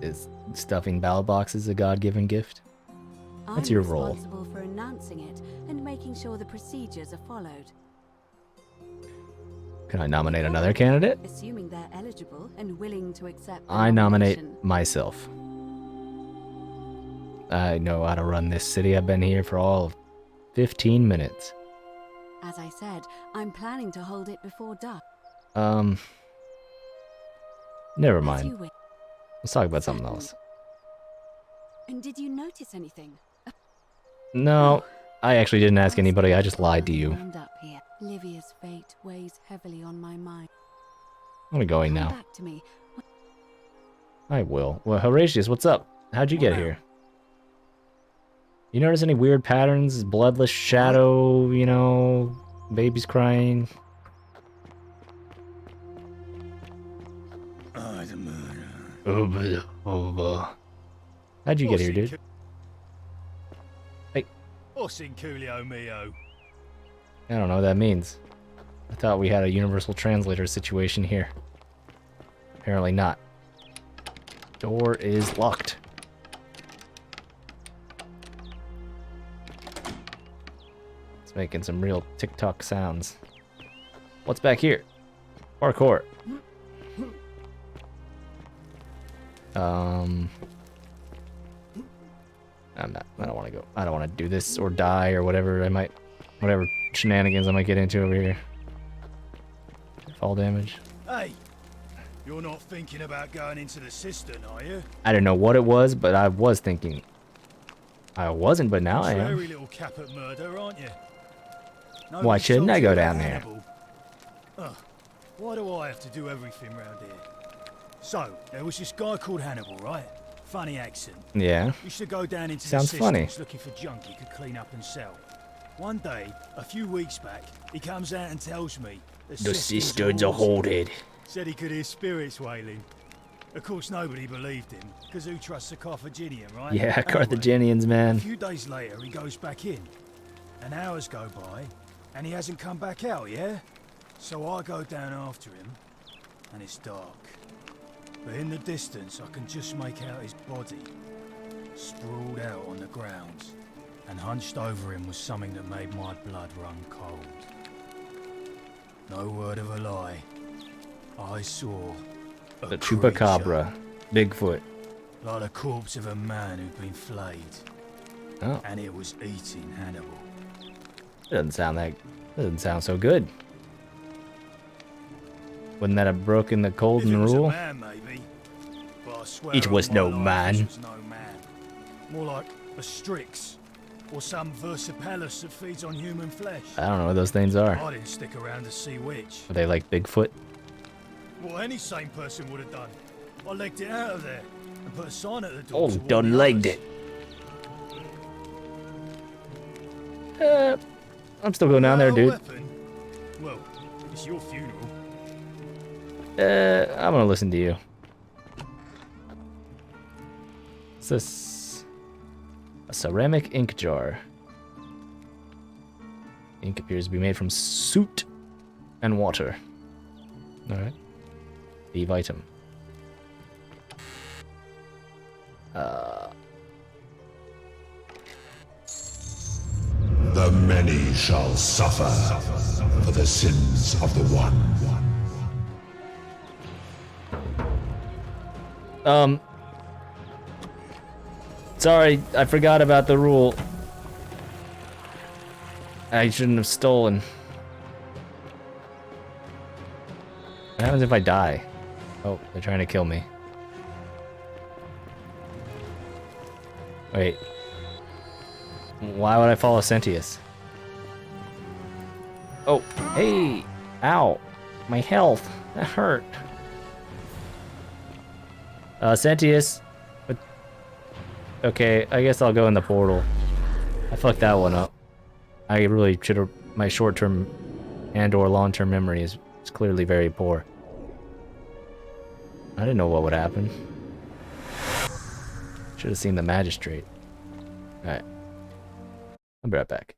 Is stuffing ballot boxes a God-given gift? What's I'm your role? responsible for announcing it and making sure the procedures are followed. Can I nominate another candidate? Assuming they're eligible and willing to accept the I nominate nomination. myself. I know how to run this city. I've been here for all of 15 minutes. As I said, I'm planning to hold it before dusk. Never As mind. you wish. Let's talk about something Certainly. else. And did you notice anything? No, I actually didn't ask anybody. I just lied to you. Wound up here. Livia's fate weighs heavily on my mind. I'm going Come now. back to me. I will. Well, Horatius, what's up? How'd you get here? You notice any weird patterns? Bloodless shadow, you know, babies crying. The murder. How'd you get here, dude? Hey. What's in Coolio Mio? I don't know what that means. I thought we had a universal translator situation here. Apparently not. Door is locked. It's making some real TikTok sounds. What's back here? Parkour. I don't want to go. I don't want to do this or die or whatever whatever shenanigans I might get into over here. Fall damage. Hey, you're not thinking about going into the cistern, are you? I don't know what it was, but I was thinking. I wasn't, but now I am. Very little cap at murder, aren't you? Why shouldn't I go down there? Why do I have to do everything round here? So, there was this guy called Hannibal, right? Funny accent. Yeah. Used to go down into Sounds the funny. cisterns looking for junk he could clean up and sell. One day, a few weeks back, he comes out and tells me The cisterns are haunted. Said he could hear spirits wailing. Of course, nobody believed him, because who trusts a Carthaginian, right? Yeah, Anyway, Carthaginians, a man. few days later, he goes back in. And hours go by, and he hasn't come back out, yeah? So I go down after him, and it's dark. But in the distance, I can just make out his body, sprawled out on the ground. And hunched over him was something that made my blood run cold. No word of a lie. I saw The Chupacabra. Bigfoot. like the corpse of a man who'd been flayed. Oh, And it was eating Hannibal. doesn't sound so good. Wouldn't that have broken the If golden it was rule? a man, maybe. But I swear It on was my no life, man. It was no man. More like a Strix. Or some Versipelus that feeds on human flesh. I don't know what those things are. I didn't stick around to see which. Are they like Bigfoot? What any sane person would have done. I legged it out of there and put a sign at the door. Oh, to warn done the legged others. it. I'm still going down there, Without a dude. weapon? Well, it's your funeral. I'm gonna listen to you. What's this? A ceramic ink jar. Ink appears to be made from soot and water. Alright. Leave item. The many shall suffer for the sins of the one. Sorry, I forgot about the rule. I shouldn't have stolen. What happens if I die? Oh, they're trying to kill me. Wait. Why would I follow Sentius? Oh, hey! Ow! My health! That hurt. Sentius. Okay, I guess I'll go in the portal. I fucked that one up. I really should have... My short-term and or long-term memory is clearly very poor. I didn't know what would happen. Should have seen the magistrate. Alright. I'll be right back.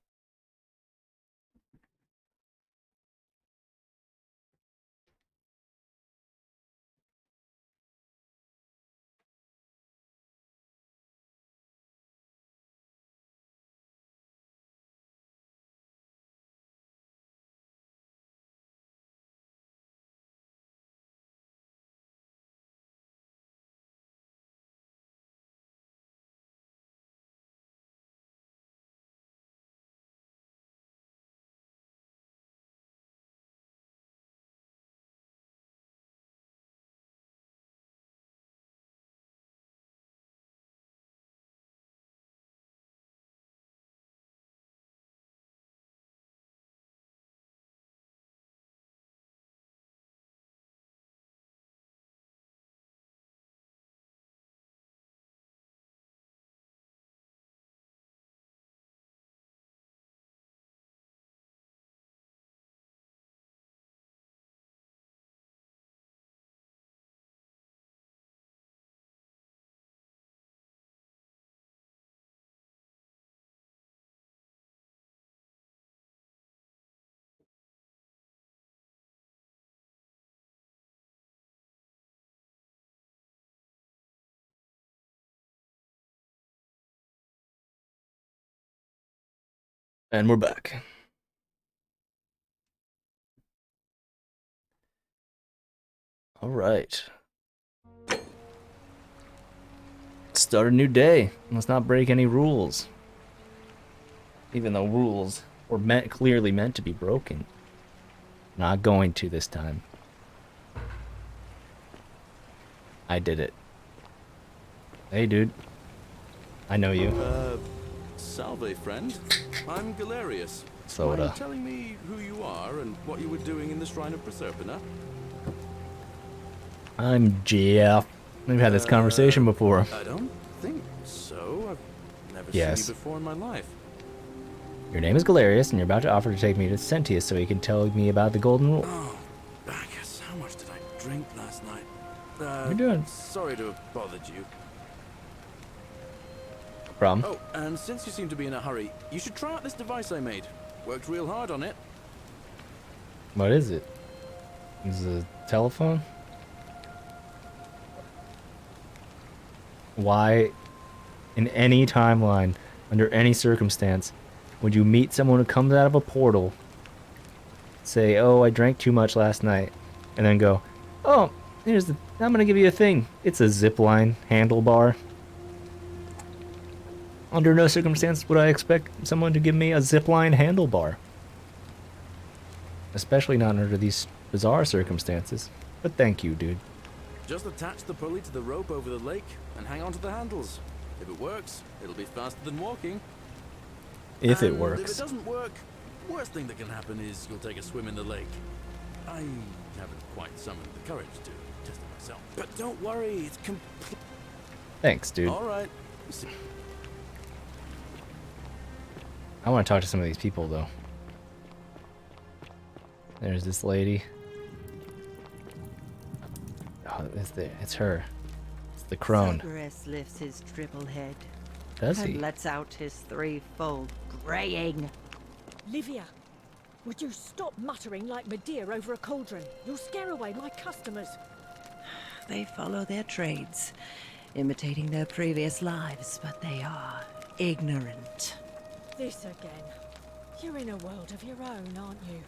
And we're back. All right. Start a new day. Let's not break any rules. Even though rules were clearly meant to be broken. Not going to this time. I did it. Hey, dude. I know you. Salve, friend. I'm Galerius. Soda. Mind telling me who you are and what you were doing in the Shrine of Proserpina? I'm Jeff. We've had this conversation before. I don't think so. I've never Yes. seen you before in my life. Your name is Galerius, and you're about to offer to take me to Sentius so he can tell me about the Golden Rule. Oh, Bacchus, how much did I drink last night? You're doing. Sorry to have bothered you. Problem? Oh, and since you seem to be in a hurry, you should try out this device I made. Worked real hard on it. What is it? Is it a telephone? Why, in any timeline, under any circumstance, would you meet someone who comes out of a portal, say, "Oh, I drank too much last night," and then go, "Oh, I'm gonna give you a thing. It's a zipline handlebar." Under no circumstance would I expect someone to give me a zipline handlebar. Especially not under these bizarre circumstances. But thank you, dude. Just attach the pulley to the rope over the lake and hang on to the handles. If it works, it'll be faster than walking. If it And works. If it doesn't work, worst thing that can happen is you'll take a swim in the lake. I haven't quite summoned the courage to test it myself. But don't worry, it's complete. Thanks, dude. All right. I want to talk to some of these people, though. There's this lady. Oh, it's her. It's the crone. Cerberus lifts his triple head. Does and he? lets out his threefold graying. Livia, would you stop muttering like Medea over a cauldron? You'll scare away my customers. They follow their trades, imitating their previous lives, but they are ignorant. This again. You're in a world of your own, aren't you?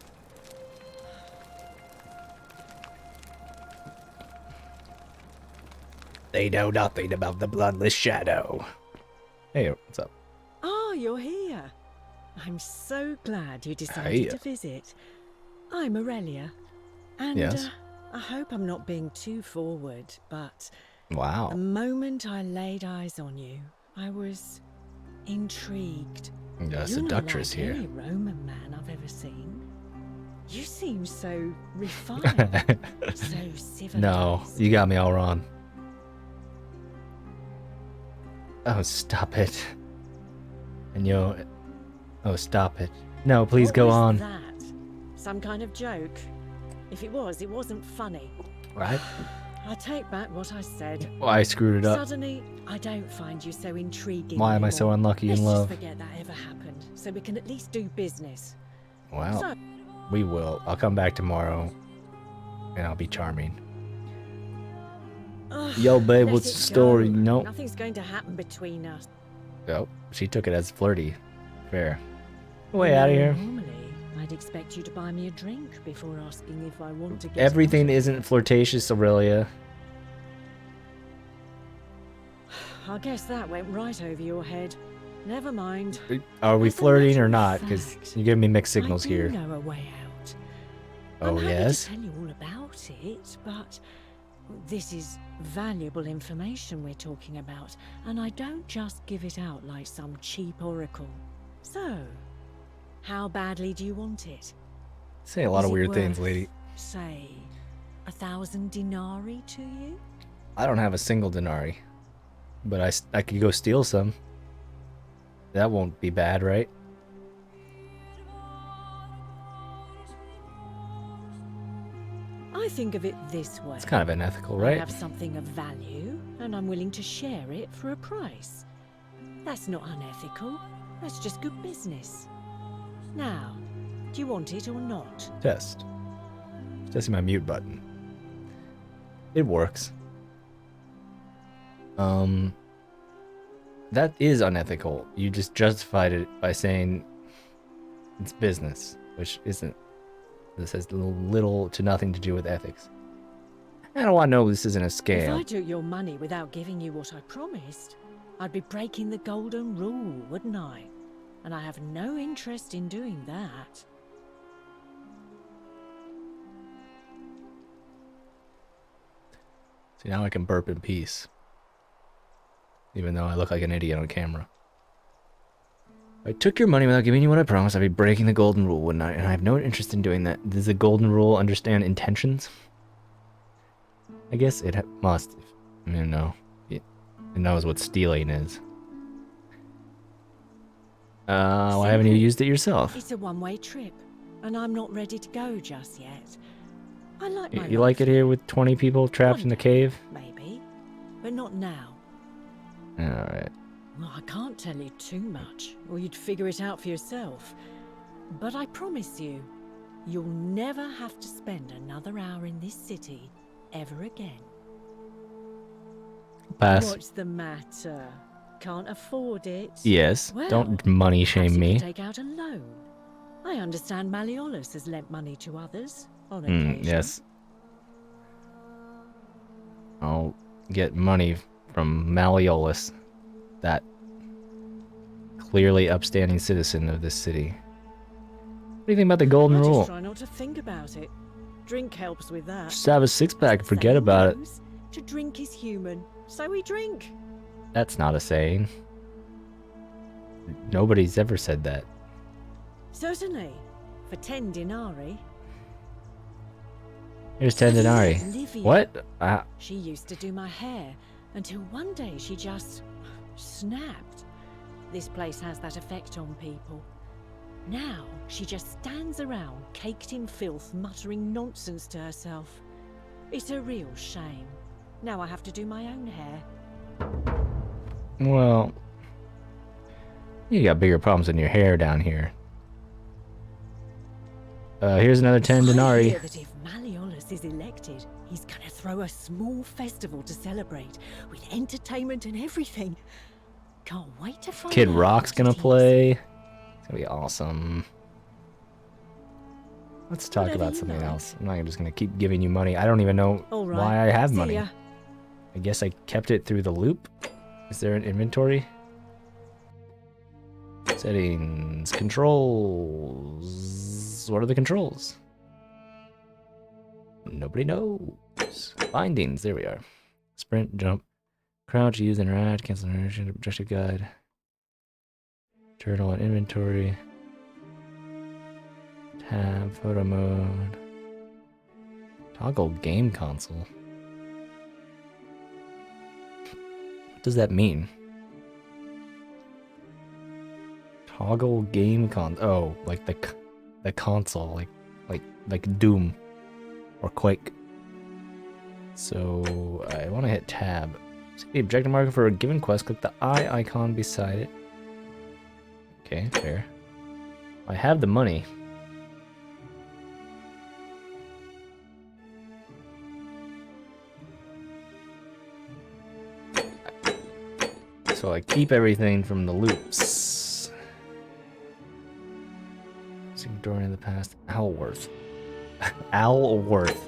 They know nothing about the bloodless shadow. Hey, what's up? Ah, you're here. I'm so glad you decided Hey. to visit. I'm Aurelia. And Yes. I hope I'm not being too forward, but Wow. the moment I laid eyes on you, I was intrigued. Got a You're seductress not like here. any Roman man I've ever seen. You seem so refined, so civilized. No, you got me all wrong. Oh, stop it. And oh, stop it. No, please What go was on. that? Some kind of joke? If it was, it wasn't funny. Right? I take back what I said. Well, I screwed it up. Suddenly, I don't find you so intriguing. Why am I so anymore. unlucky in Let's love? Just forget that ever happened, so we can at least do business. Wow. So, We will. I'll come back tomorrow. And I'll be charming. ugh, Yo, babe, let what's it the story? go. Nope. Nothing's going to happen between us. Oh, she took it as flirty. Fair. Way out of here. Normally, I'd expect you to buy me a drink before asking if I want to get Everything out. isn't flirtatious, Aurelia. I guess that went right over your head. Never mind. Are we As a flirting matter or of not? Because fact, you're giving me mixed signals I do here. know a way out. Oh, I'm happy yes? to tell you all about it, but this is valuable information we're talking about, and I don't just give it out like some cheap oracle. So, how badly do you want it? Say a lot Is of it weird things, worth, lady. Say, 1,000 denarii to you? I don't have a single denarii. But I could go steal some. That won't be bad, right? I think of it this way. It's kind of unethical, I right? have something of value, and I'm willing to share it for a price. That's not unethical. That's just good business. Now, do you want it or not? Test. Testing my mute button. It works. That is unethical. You just justified it by saying It's business, which isn't. This has little to nothing to do with ethics. I don't want to know this isn't a If scam. I took your money without giving you what I promised, I'd be breaking the golden rule, wouldn't I? And I have no interest in doing that. See, now I can burp in peace. Even though I look like an idiot on camera. If I took your money without giving you what I promised, I'd be breaking the golden rule, wouldn't I? And I have no interest in doing that. Does the golden rule understand intentions? I guess it must. I mean, no. It knows what stealing is. Why haven't you used it yourself? It's a one-way trip, and I'm not ready to go just yet. I like my You like it here with 20 people trapped in the cave? Maybe, but not now. Alright. Well, I can't tell you too much, or you'd figure it out for yourself. But I promise you, you'll never have to spend another hour in this city ever again. Pass. What's the matter? Can't afford it? Yes. Well, Don't money shame perhaps you me. could take out a loan. I understand Malleolus has lent money to others on occasion. Yes. I'll get money from Malleolus, that clearly upstanding citizen of this city. What do you think about the golden I rule? just try not to think about it. Drink helps with that. Just have a six-pack and forget about it. To drink is human, so we drink. That's not a saying. Nobody's ever said that. Certainly, for 10 denarii. Here's 10 denarii. Olivia. What? She used to do my hair until one day she just snapped. This place has that effect on people. Now she just stands around caked in filth, muttering nonsense to herself. It's a real shame. Now I have to do my own hair. Well, you got bigger problems than your hair down here. Here's another 10 I denarii. hear that if Malleolus is elected, he's gonna throw a small festival to celebrate, with entertainment and everything. Can't wait to find Kid out Rock's what gonna it is. play. It's gonna be awesome. Let's talk Whatever about you something like. else. I'm not just gonna keep giving you money. I don't even know All right. why I have See money. ya. I guess I kept it through the loop. Is there an inventory? Settings, controls. What are the controls? Nobody knows. Bindings, there we are. Sprint, jump, crouch, use, interact, cancel interaction, objective guide. Journal and inventory. Tab, photo mode. Toggle game console. What does that mean? Toggle game console. Oh, like the console, like Doom or Quake. So I want to hit tab. See the objective marker for a given quest. Click the eye icon beside it. Okay, fair. I have the money. So I keep everything from the loops. Door in the past. Alworth. Alworth.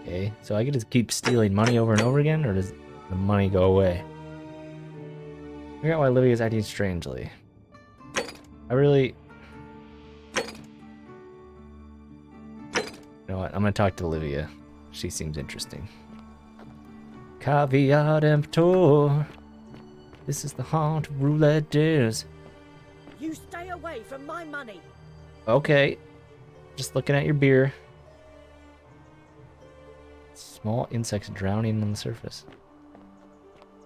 Okay, so I can just keep stealing money over and over again, or does the money go away? Figure out why Livia's acting strangely. I really... You know what? I'm gonna talk to Livia. She seems interesting. Caveat emptor. This is the haunt of roulette dares. You stay away from my money. Okay. Just looking at your beer. Small insects drowning on the surface.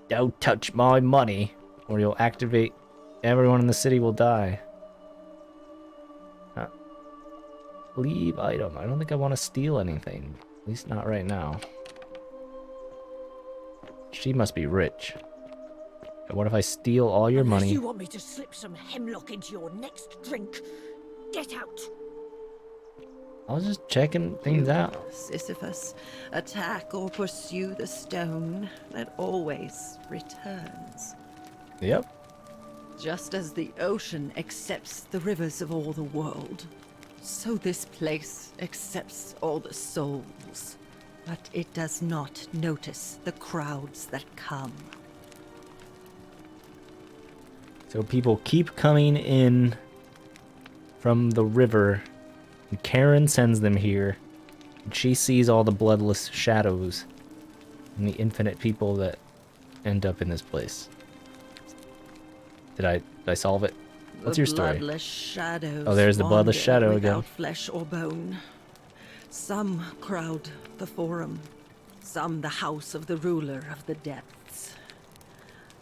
Don't touch my money, or you'll activate. Everyone in the city will die. Leave item. I don't think I want to steal anything. At least not right now. She must be rich. What if I steal all your Unless money? you want me to slip some hemlock into your next drink, get out. I was just checking things out. Sisyphus, attack or pursue the stone that always returns. Yep. Just as the ocean accepts the rivers of all the world, so this place accepts all the souls. But it does not notice the crowds that come. So people keep coming in from the river, and Karen sends them here. And she sees all the bloodless shadows and the infinite people that end up in this place. Did I solve it? What's your story? The bloodless shadows. Oh, there's the bloodless wander shadow without again. Flesh or bone. Some crowd the forum, some the house of the ruler of the depths.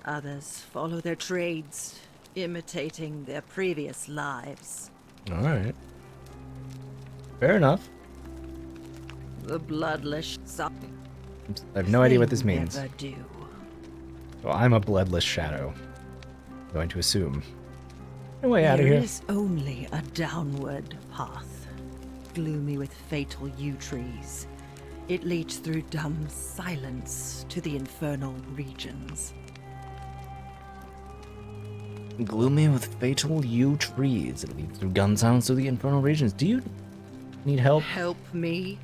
Others follow their trades, imitating their previous lives. All right. Fair enough. The bloodless. I have no idea what this means. Never do. Well, I'm a bloodless shadow. I'm going to assume. No way out of here. There is only a downward path, gloomy with fatal yew trees. It leads through dumb silence to the infernal regions. Gloomy with fatal yew trees. It leads through gun sounds to the infernal regions. Do you need help? Help me?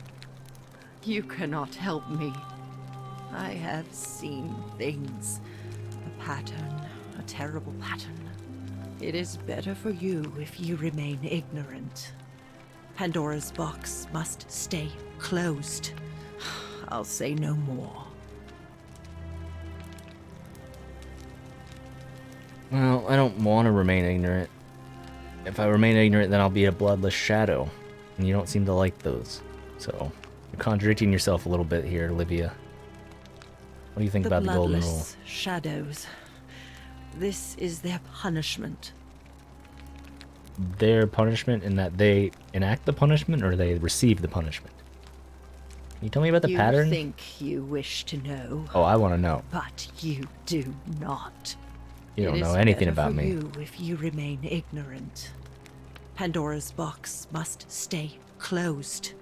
You cannot help me. I have seen things. A pattern, a terrible pattern. It is better for you if you remain ignorant. Pandora's box must stay closed. I'll say no more. Well, I don't want to remain ignorant. If I remain ignorant, then I'll be a bloodless shadow. And you don't seem to like those. So, you're contradicting yourself a little bit here, Olivia. What do you think about the golden rule? Bloodless shadows. This is their punishment. Their punishment in that they enact the punishment or they receive the punishment? Can you tell me about the pattern? You think you wish to know. Oh, I want to know. But you do not. You don't know anything about me. It is better for you if you remain ignorant. Pandora's box must stay closed.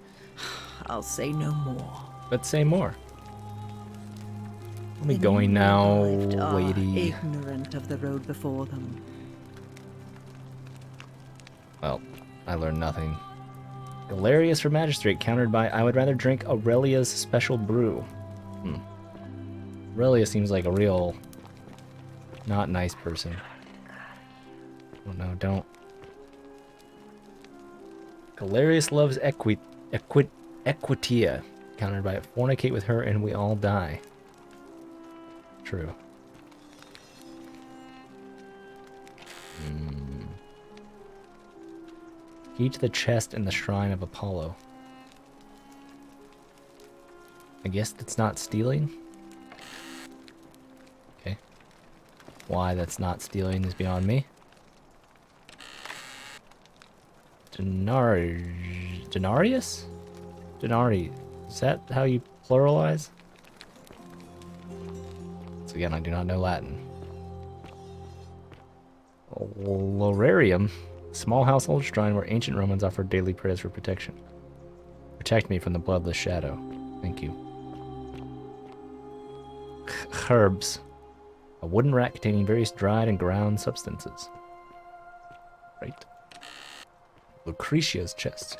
I'll say no more. Let's say more. Let me going now, lady. Ignorant of the road before them. Well, I learned nothing. Galerius for Magistrate, countered by I would rather drink Aurelia's special brew. Aurelia seems like a real not nice person. Oh no, don't. Galerius loves Equitia, countered by fornicate with her and we all die. True. Key to the chest in the shrine of Apollo. I guess that's not stealing? Okay. Why that's not stealing is beyond me. Denarius? Denari. Is that how you pluralize? So again, I do not know Latin. Lorarium. Small household shrine where ancient Romans offered daily prayers for protection. Protect me from the bloodless shadow. Thank you. Herbs. A wooden rack containing various dried and ground substances. Right. Lucretia's chest.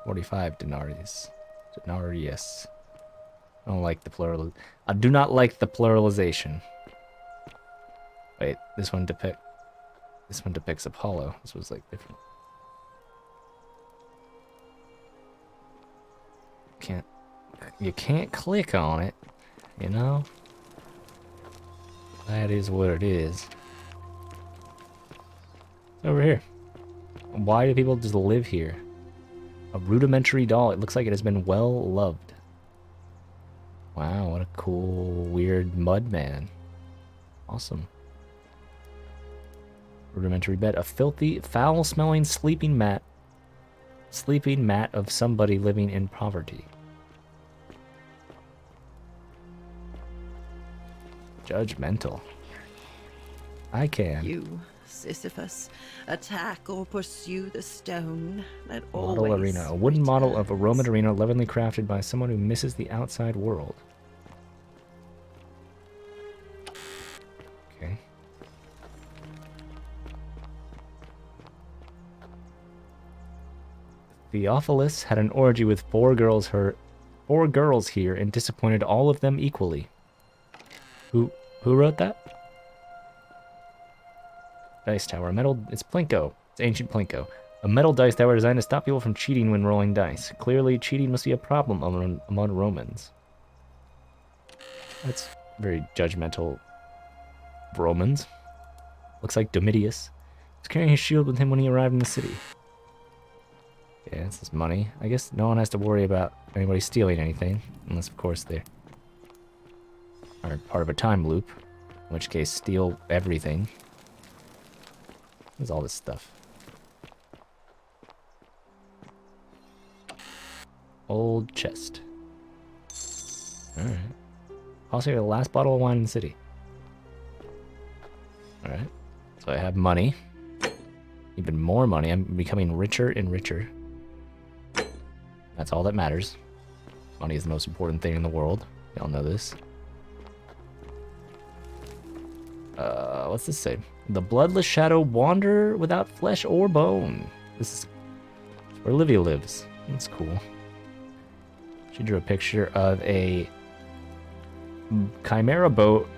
45 denaries. Denarius. I don't like the plural. I do not like the pluralization. Wait, this one depicts Apollo. This was like different. You can't click on it, you know? That is what it is. Over here. Why do people just live here? A rudimentary doll. It looks like it has been well loved. Wow, what a cool, weird mud man. Awesome. Rudimentary bed. A filthy, foul-smelling sleeping mat. Sleeping mat of somebody living in poverty. Judgmental. I can. You, Sisyphus, attack or pursue the stone that Model always arena. A wooden model of a Roman returns. arena lovingly crafted by someone who misses the outside world. Okay. Theophilus had an orgy with four girls here and disappointed all of them equally. Who wrote that? Dice tower. It's Plinko. It's ancient Plinko. A metal dice tower designed to stop people from cheating when rolling dice. Clearly, cheating must be a problem among Romans. That's very judgmental. Romans. Looks like Domitius was carrying his shield with him when he arrived in the city. Yeah, this is money. I guess no one has to worry about anybody stealing anything, unless of course they are part of a time loop, in which case steal everything. There's all this stuff. Old chest. Alright. Also, the last bottle of wine in the city. Alright. So I have money. Even more money. I'm becoming richer and richer. That's all that matters. Money is the most important thing in the world. Y'all know this. What's this say? The bloodless shadow wander without flesh or bone. This is where Olivia lives. That's cool. She drew a picture of a chimera boat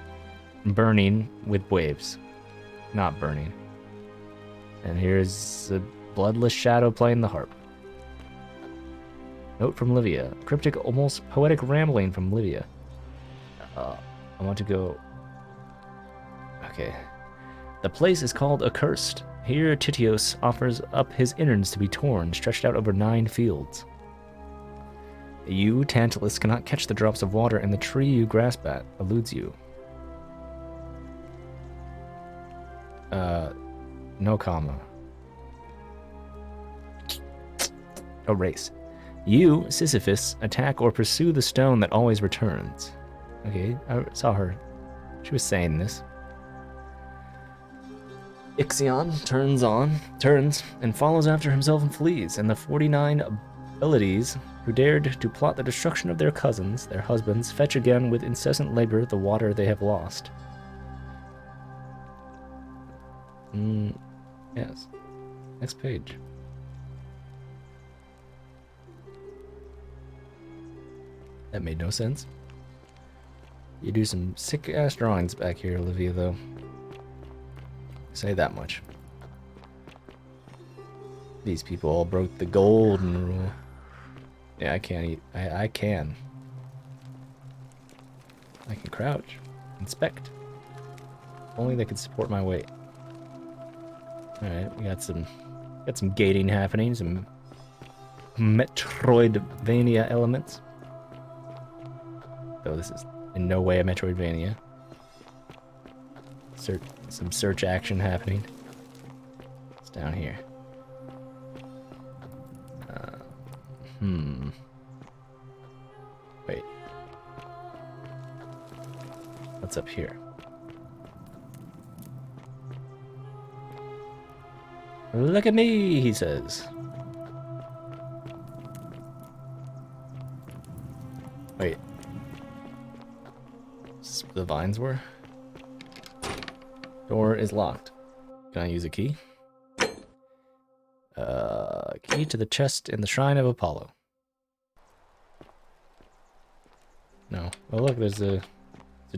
burning with waves. Not burning. And here's a bloodless shadow playing the harp. Note from Livia. Cryptic, almost poetic rambling from Livia. I want to go... Okay. The place is called Accursed. Here Titios offers up his innards to be torn, stretched out over 9 fields. You, Tantalus, cannot catch the drops of water, and the tree you grasp at eludes you. No comma. Erase. You, Sisyphus, attack or pursue the stone that always returns. Okay, I saw her. She was saying this. Ixion turns and follows after himself and flees, and the 49 abilities who dared to plot the destruction of their cousins, their husbands, fetch again with incessant labor the water they have lost. Yes. Next page. That made no sense. You do some sick-ass drawings back here, Olivia, though. Say that much. These people all broke the golden rule. Yeah, I can't eat. I can. I can crouch. Inspect. Only they could support my weight. Alright, we got some gating happening, some Metroidvania elements. Though this is in no way a Metroidvania. Some search action happening. It's down here. Wait. What's up here? Look at me, he says. Wait. Is this where the vines were? Door is locked. Can I use a key? Key to the chest in the shrine of Apollo. No. Oh look, there's a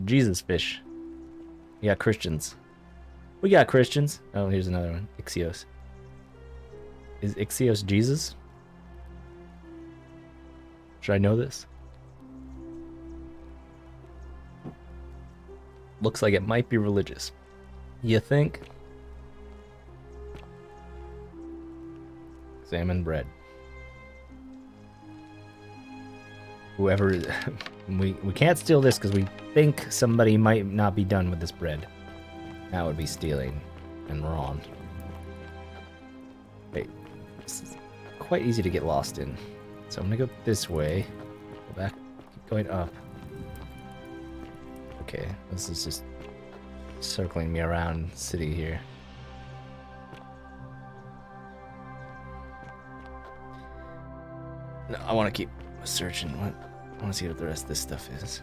Jesus fish. We got Christians. We got Christians. Oh, here's another one. Ixios. Is Ixios Jesus? Should I know this? Looks like it might be religious. You think? Examine bread. Whoever... we can't steal this because we think somebody might not be done with this bread. That would be stealing and wrong. Wait. This is quite easy to get lost in. So I'm gonna go this way. Go back. Keep going up. Okay. This is just circling me around the city here. No, I want to keep searching. I want to see what the rest of this stuff is.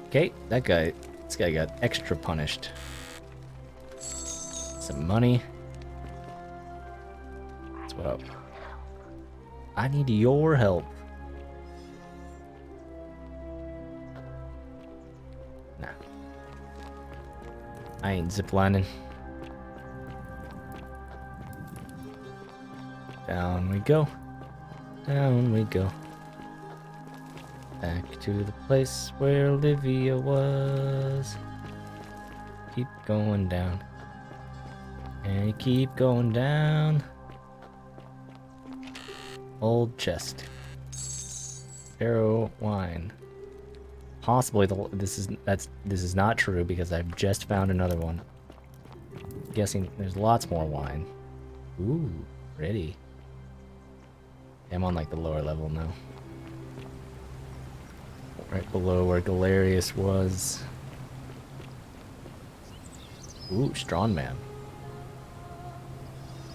Okay, this guy got extra punished. Some money. What up? I need your help. Nah. I ain't ziplining. Down we go. Down we go. Back to the place where Olivia was. Keep going down. And you keep going down. Old chest. Arrow wine. Possibly this is not true because I've just found another one. Guessing there's lots more wine. Ooh, ready. I'm on like the lower level now. Right below where Galerius was. Ooh, strong man.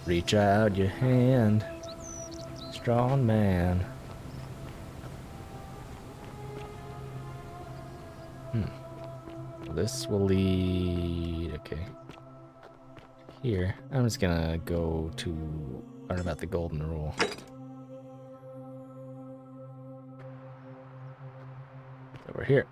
Reach out your hand. Strong man. This will lead... Okay. Here. I'm just gonna go to learn about the golden rule. Over here.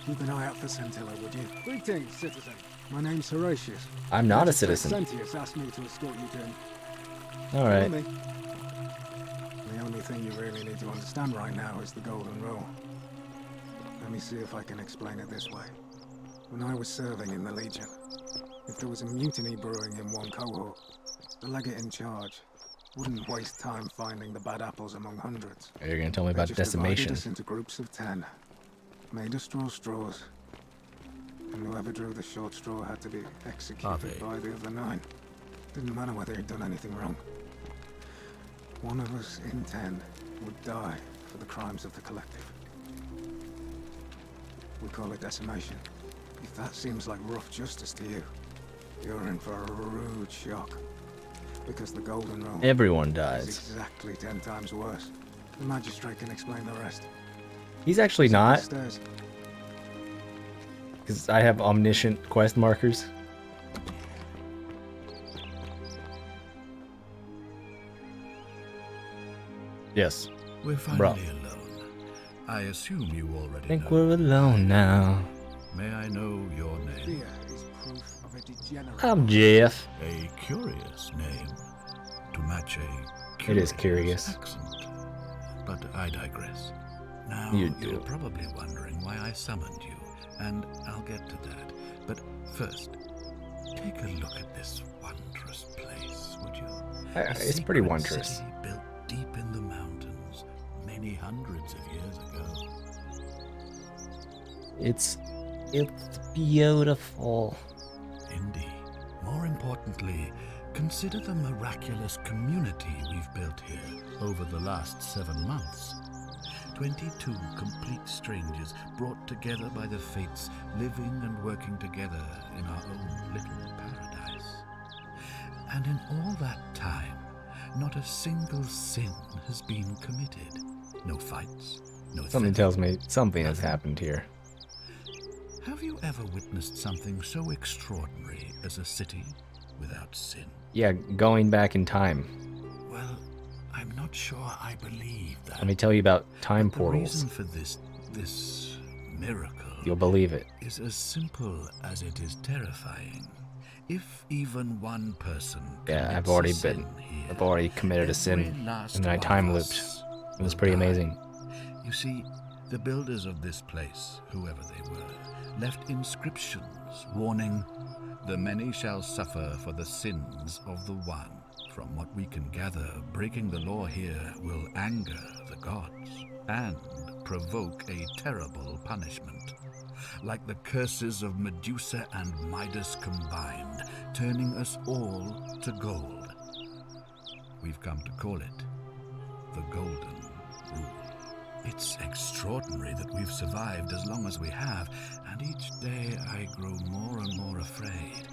Keep an eye out for Scintilla, would you? Greetings, citizen. My name's Horatius. I'm not a citizen. Sentius asked me to escort you to him. Alright. The only thing you really need to understand right now is the golden rule. Let me see if I can explain it this way. When I was serving in the Legion, if there was a mutiny brewing in one cohort, the legate in charge wouldn't waste time finding the bad apples among hundreds. You're gonna tell me about decimation. Divided us into groups of 10, made us draw straws, and whoever drew the short straw had to be executed by the other 9. Didn't matter whether he'd done anything wrong. One of us in 10 would die for the crimes of the collective. We call it decimation. If that seems like rough justice to you, you're in for a rude shock. Because the golden rule... Everyone dies. ...is exactly 10 times worse. The magistrate can explain the rest. He's actually not. Because I have omniscient quest markers. Yes. We're finally alone. I assume you already think know. we're alone now. May I know your name? Fear is proof of a degenerate. I'm Jeff. A curious name to match a It is curious. accent. But I digress. Now You you're do. probably wondering why I summoned you, and I'll get to that. But first, take a look at this wondrous place, would you? It's pretty Secret wondrous. city built deep in the mountains, many hundreds of years ago. It's beautiful. Indeed. More importantly, consider the miraculous community we've built here over the last 7 months. 22 complete strangers brought together by the fates, living and working together in our own little paradise. And in all that time, not a single sin has been committed. No fights, no Something theft, tells me something has nothing. happened here. Have you ever witnessed something so extraordinary as a city without sin? Yeah, going back in time. Well, I'm not sure I believe that. Let me tell you about time But portals. The reason for this miracle You'll believe it. is as simple as it is terrifying. If even one person Yeah, commits I've already a sin here, I've already committed a every sin, last and then I one time of looped. us It was will pretty die. amazing. You see, the builders of this place, whoever they were, left inscriptions warning, "The many shall suffer for the sins of the one." From what we can gather, breaking the law here will anger the gods and provoke a terrible punishment. Like the curses of Medusa and Midas combined, turning us all to gold. We've come to call it the Golden Rule. It's extraordinary that we've survived as long as we have, and each day I grow more and more afraid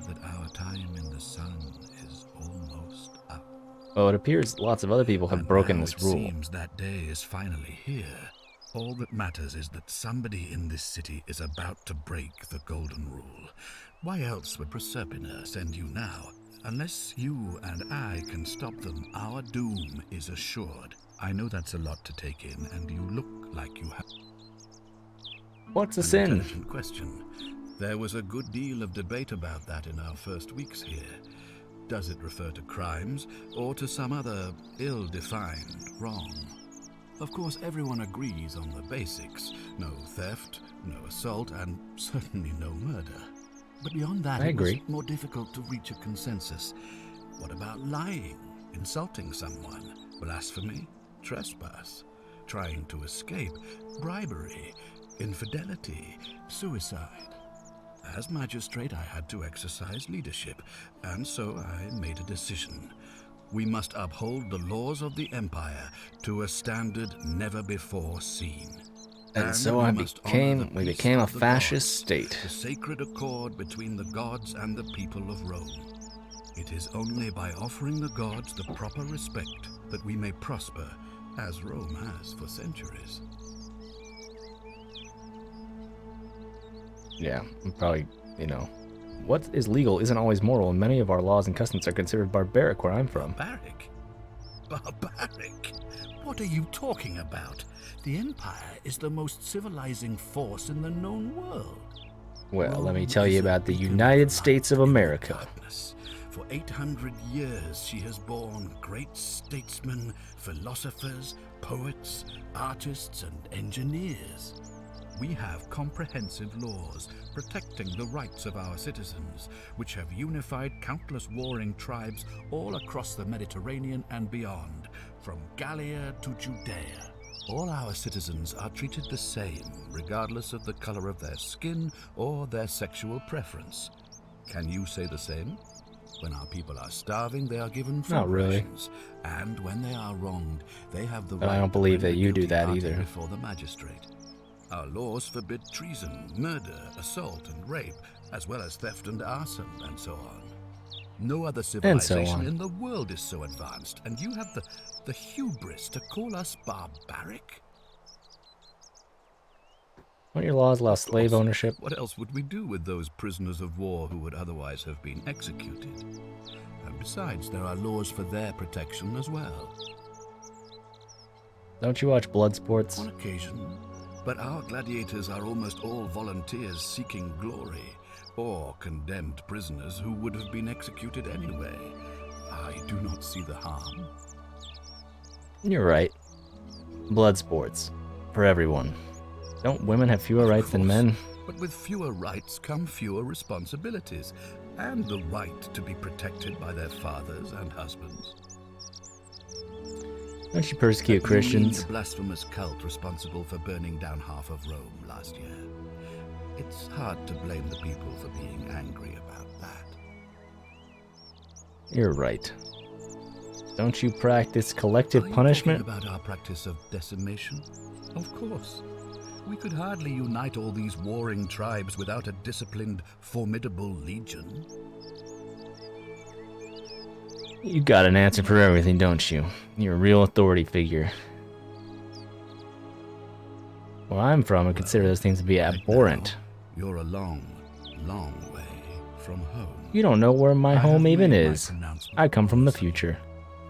that our time in the sun is almost up. Well, it appears lots of other people have And broken now this it rule. seems that day is finally here. All that matters is that somebody in this city is about to break the Golden Rule. Why else would Proserpina send you now? Unless you and I can stop them, our doom is assured. I know that's a lot to take in, and you look like you have What's a an sin? intelligent question. There was a good deal of debate about that in our first weeks here. Does it refer to crimes, or to some other ill-defined wrong? Of course, everyone agrees on the basics. No theft, no assault, and certainly no murder. But beyond that, I it was agree. more difficult to reach a consensus. What about lying, insulting someone, blasphemy, trespass, trying to escape, bribery, infidelity, suicide? As magistrate, I had to exercise leadership, and so I made a decision. We must uphold the laws of the Empire to a standard never before seen. And so we we must honor the peace became a of the fascist gods, state. the sacred accord between the gods and the people of Rome. It is only by offering the gods the proper respect that we may prosper, as Rome has for centuries. Yeah, probably, you know. What is legal isn't always moral, and many of our laws and customs are considered barbaric where I'm from. Barbaric? Barbaric? What are you talking about? The Empire is the most civilizing force in the known world. Well, let me Rome tell you is a about the beacon of United light States of in the America. darkness. For 800 years, she has borne great statesmen, philosophers, poets, artists, and engineers. We have comprehensive laws protecting the rights of our citizens, which have unified countless warring tribes all across the Mediterranean and beyond, from Gallia to Judea. All our citizens are treated the same, regardless of the color of their skin or their sexual preference. Can you say the same? When our people are starving, they are given food Not really. rations, and when they are wronged, they have the But right I don't believe to bring that the you do guilty that party either. before the magistrate. Our laws forbid treason, murder, assault, and rape, as well as theft and arson, and so on. No other civilization on. in the world is so advanced, and you have the hubris to call us barbaric? Don't your laws allow slave course. ownership? What else would we do with those prisoners of war who would otherwise have been executed? And besides, there are laws for their protection as well. Don't you watch blood sports? On occasion, but our gladiators are almost all volunteers seeking glory, or condemned prisoners who would have been executed anyway. I do not see the harm. You're right. Blood sports. For everyone. Don't women have fewer rights than men? But with fewer rights come fewer responsibilities, and the right to be protected by their fathers and husbands. Don't you persecute You mean Christians? the blasphemous cult responsible for burning down half of Rome last year. It's hard to blame the people for being angry about that. You're right. Don't you practice Are collective you punishment? talking about our practice of decimation? Of course. We could hardly unite all these warring tribes without a disciplined, formidable legion. You got an answer for everything, don't you? You're a real authority figure. Where I'm from, I consider those things to be Right abhorrent. now, you're a long, long way from home. You don't know where my I have home even made my is. pronouncement I come from the also. future.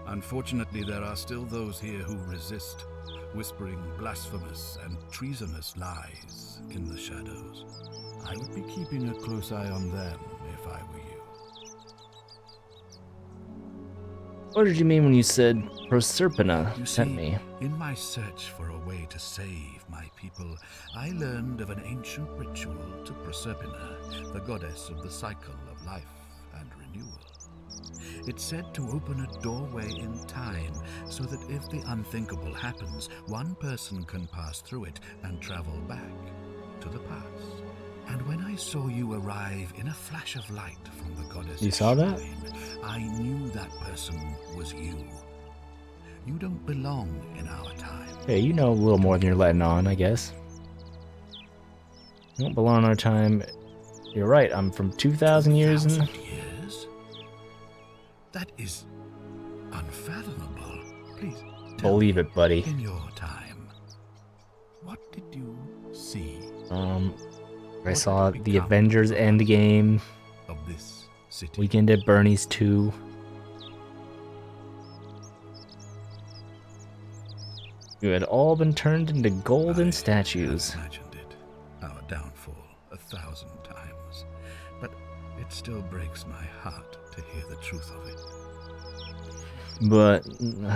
Unfortunately, there are still those here who resist, whispering blasphemous and treasonous lies in the shadows. I would be keeping a close eye on them if I were you. What did you mean when you said Proserpina You sent see, me? in my search for a way to save my people, I learned of an ancient ritual to Proserpina, the goddess of the cycle of life and renewal. It's said to open a doorway in time, so that if the unthinkable happens, one person can pass through it and travel back to the past. And when I saw you arrive in a flash of light from the goddess, You saw that? I knew that person was you. You don't belong in our time. Hey, you know a little more than you're letting on, I guess. You don't belong in our time. You're right, I'm from 2,000 years in... 2,000 years? That is unfathomable. Please tell Believe me, it, buddy. in your time, what did you see I saw the Avengers Endgame, of this city? Weekend at Bernie's 2. You had all been turned into golden statues. I imagined it, our downfall, 1,000 times. But it still breaks my heart to hear the truth of it. But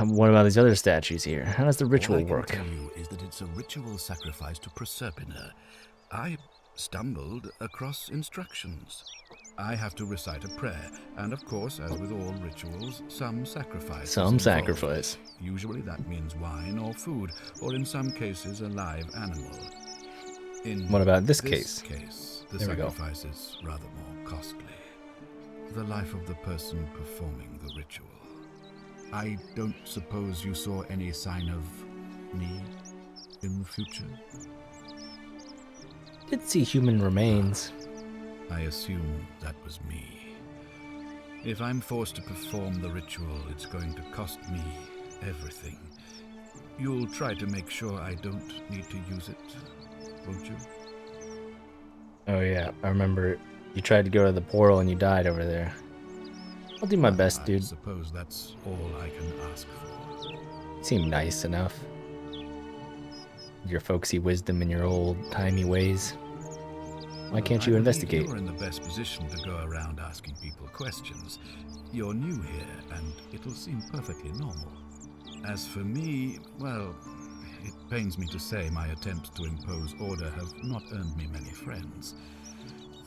what about these other statues here? How does the ritual All I work? can tell you is that it's a ritual sacrifice to Proserpina. I stumbled across instructions. I have to recite a prayer, and of course, as with all rituals, some sacrifice. Some sacrifice. Usually that means wine or food, or in some cases, a live animal. In What about this the case? the There we go. sacrifice is rather more costly. The life of the person performing the ritual. I don't suppose you saw any sign of me in the future? Did see human remains. I assume that was me. If I'm forced to perform the ritual, it's going to cost me everything. You'll try to make sure I don't need to use it, won't you? Oh yeah, I remember you tried to go to the portal and you died over there. I'll do my best, dude. I suppose that's all I can ask for. You seem nice enough. Your folksy wisdom and your old-timey ways. Why can't you I believe investigate? You're in the best position to go around asking people questions. You're new here, and it'll seem perfectly normal. As for me, well, it pains me to say my attempts to impose order have not earned me many friends.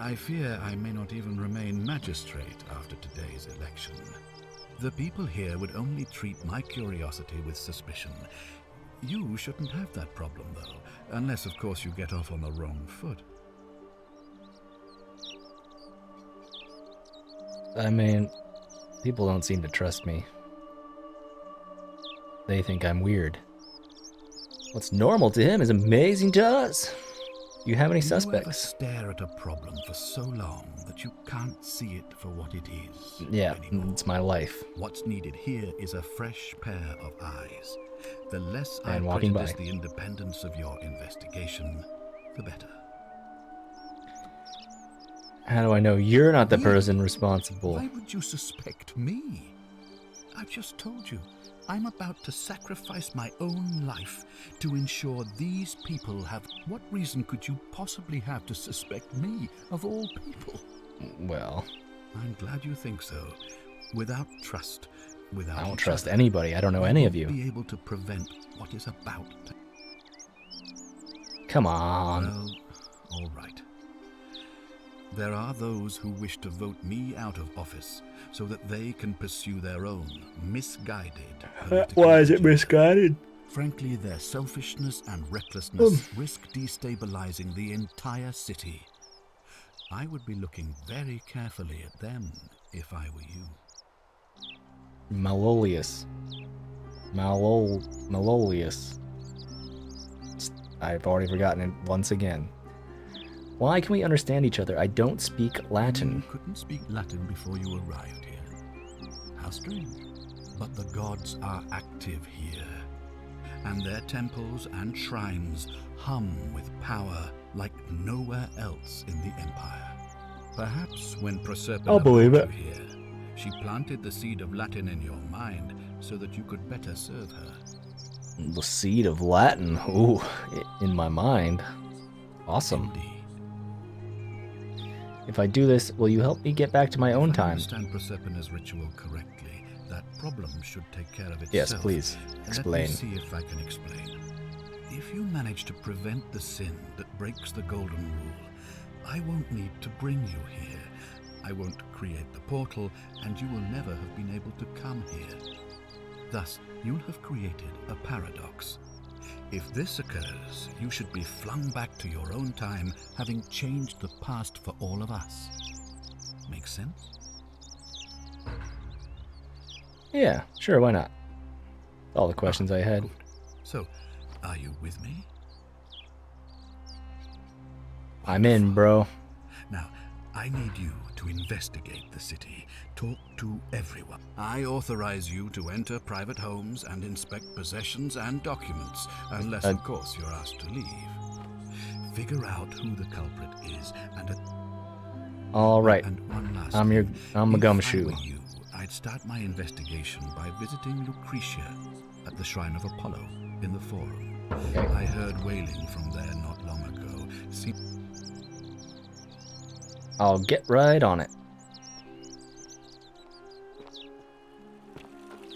I fear I may not even remain magistrate after today's election. The people here would only treat my curiosity with suspicion. You shouldn't have that problem, though, unless, of course, you get off on the wrong foot. I mean, people don't seem to trust me. They think I'm weird. What's normal to him is amazing to us. You have any Do you ever suspects? stare at a problem for so long that you can't see it for what it is? Yeah, anymore? it's my life. What's needed here is a fresh pair of eyes. The less I And walking prejudice by. the independence of your investigation, the better. How do I know you're not the You? person responsible? Why would you suspect me? I've just told you. I'm about to sacrifice my own life to ensure these people have... What reason could you possibly have to suspect me, of all people? Well, I'm glad you think so. Without trust, without I don't each trust other, anybody. I don't know we any of won't you. be able to prevent what is about to... Come on. Well, all right. There are those who wish to vote me out of office so that they can pursue their own misguided political agenda. misguided? Frankly, their selfishness and recklessness risk destabilizing the entire city. I would be looking very carefully at them if I were you. Malolius. Malolius. I've already forgotten it once again. Why can we understand each other? I don't speak Latin. You couldn't speak Latin before you arrived here. How strange. But the gods are active here, and their temples and shrines hum with power like nowhere else in the Empire. Perhaps when Proserpina I'll believe brought it. you here, she planted the seed of Latin in your mind so that you could better serve her. The seed of Latin. Ooh, in my mind. Awesome. Indeed. If I do this, will you help me get back to my own If I time? understand Proserpina's ritual correctly, that problem should take care of itself. Yes, please. Explain. Let me see if I can explain. If you manage to prevent the sin that breaks the Golden Rule, I won't need to bring you here. I won't create the portal, and you will never have been able to come here. Thus, you'll have created a paradox. If this occurs, you should be flung back to your own time, having changed the past for all of us. Make sense? Yeah, sure, why not? All the questions I had. Good. So, are you with me? I'm in, bro. Now, I need you to investigate the city. Talk to everyone. I authorize you to enter private homes and inspect possessions and documents, unless, of course, you're asked to leave. Figure out who the culprit is, and All right. And one last I'm thing. a If gumshoe. I were you, I'd start my investigation by visiting Lucretia at the Shrine of Apollo in the Forum. Okay. I heard wailing from there not long ago. I'll get right on it.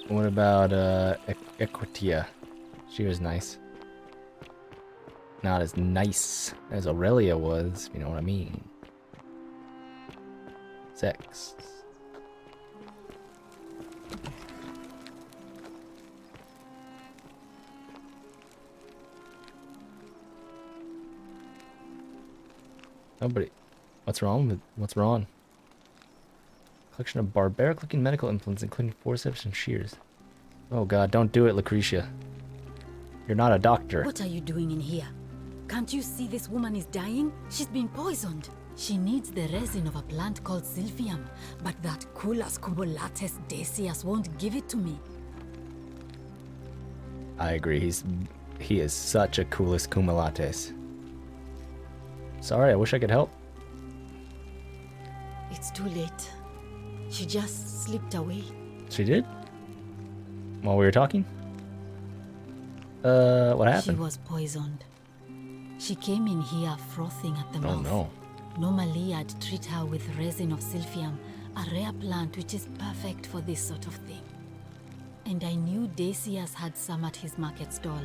What about Equitia? She was nice. Not as nice as Aurelia was, if you know what I mean. Sex. Nobody. What's wrong? Collection of barbaric-looking medical implements, including forceps and shears. Oh god, don't do it, Lucretia. You're not a doctor. What are you doing in here? Can't you see this woman is dying? She's been poisoned. She needs the resin of a plant called Silphium, but that Culus cubulatus Decius won't give it to me. I agree, he is such a Culus cumulatus. Sorry, I wish I could help. It's too late. She just slipped away. She did? While we were talking? What happened? She was poisoned. She came in here frothing at the mouth. Oh no. Normally I'd treat her with resin of Silphium, a rare plant which is perfect for this sort of thing. And I knew Decius had some at his market stall,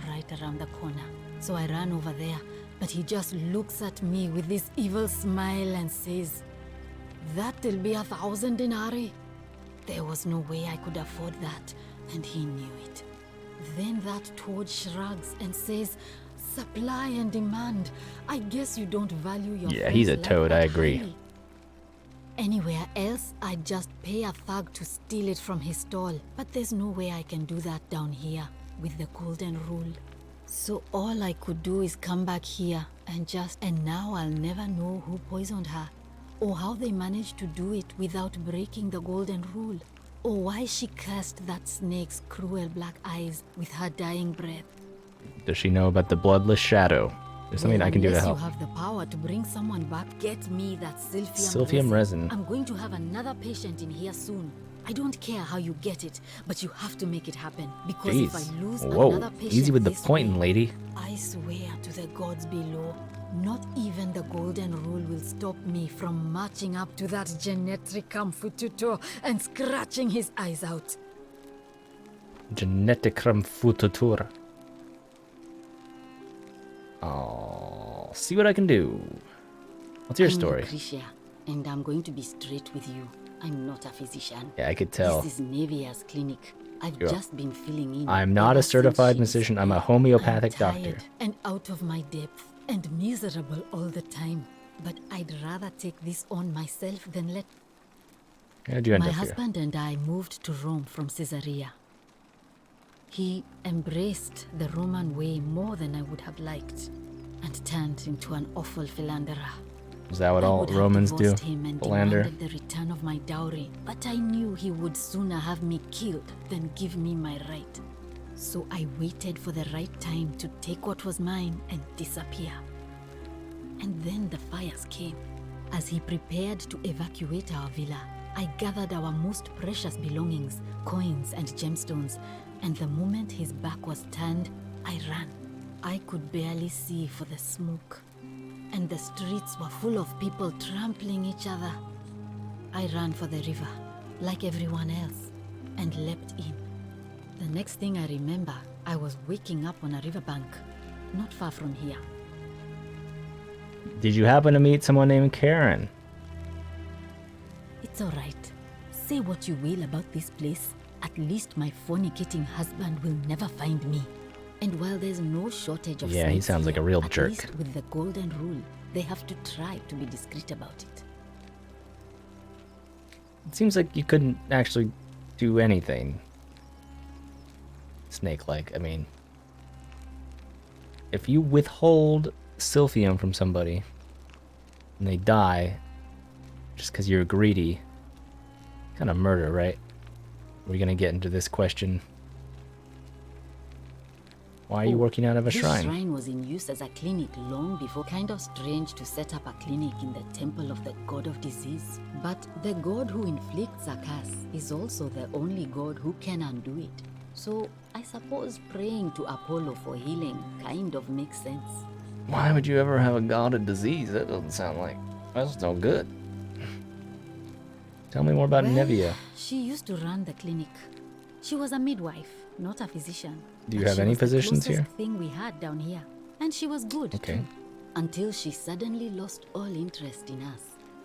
right around the corner. So I ran over there, but he just looks at me with this evil smile and says, "That'll be 1,000 denarii." There was no way I could afford that, and he knew it. Then that toad shrugs and says, "Supply and demand. I guess you don't value your Yeah, he's a friend's toad, life I that agree. highly." Anywhere else, I'd just pay a thug to steal it from his stall. But there's no way I can do that down here with the golden rule. So all I could do is come back here and now I'll never know who poisoned her, or how they managed to do it without breaking the golden rule, or why she cursed that snake's cruel black eyes with her dying breath. Does she know about the bloodless shadow? There's something I can do to help. Unless you have the power to bring someone back, get me that Silphium resin. I'm going to have another patient in here soon. I don't care how you get it, but you have to make it happen. Because Jeez. if I lose Whoa, another patient easy with the this pointing, way, lady. I swear to the gods below, not even the golden rule will stop me from marching up to that Genetricum Fututor and scratching his eyes out. Geneticum fututur. I'll see what I can do. What's your I'm story? Lucretia, and I'm going to be straight with you. I'm not a physician. Yeah, I could tell. This is Nevia's clinic. I've You're- just been filling in. I'm not ever a since certified she physician, I'm a disappeared. homeopathic I'm doctor. tired and out of my depth and miserable all the time. But I'd rather take this on myself than let How'd you end my up here? husband and I moved to Rome from Caesarea. He embraced the Roman way more than I would have liked and turned into an awful philanderer. Is that what I all would have Romans do? divorced him and Philander? demanded the return of my dowry, but I knew he would sooner have me killed than give me my right. So I waited for the right time to take what was mine and disappear. And then the fires came. As he prepared to evacuate our villa, I gathered our most precious belongings, coins and gemstones, and the moment his back was turned, I ran. I could barely see for the smoke, and the streets were full of people trampling each other. I ran for the river, like everyone else, and leapt in. The next thing I remember, I was waking up on a riverbank, not far from here. Did you happen to meet someone named Karen? It's all right. Say what you will about this place. At least my fornicating husband will never find me. And while there's no shortage of Yeah, he snakes sounds like a here, real at jerk. least with the golden rule, they have to try to be discreet about it. It seems like you couldn't actually do anything snake-like. I mean, if you withhold Silphium from somebody and they die, just because you're greedy. Kind of murder, right? We're gonna get into this question. Why are you working out of a This shrine? shrine was in use as a clinic long before. Kind of strange to set up a clinic in the temple of the god of disease. But the god who inflicts a curse is also the only god who can undo it. So I suppose praying to Apollo for healing kind of makes sense. Why would you ever have a god of disease? That doesn't sound like... That's no good. Tell me more about Well, Nevia. She used to run the clinic. She was a midwife, not a physician. Do you But have she any was the physicians closest here? thing we had down here. And she was good, Okay. too. Until she suddenly lost all interest in us.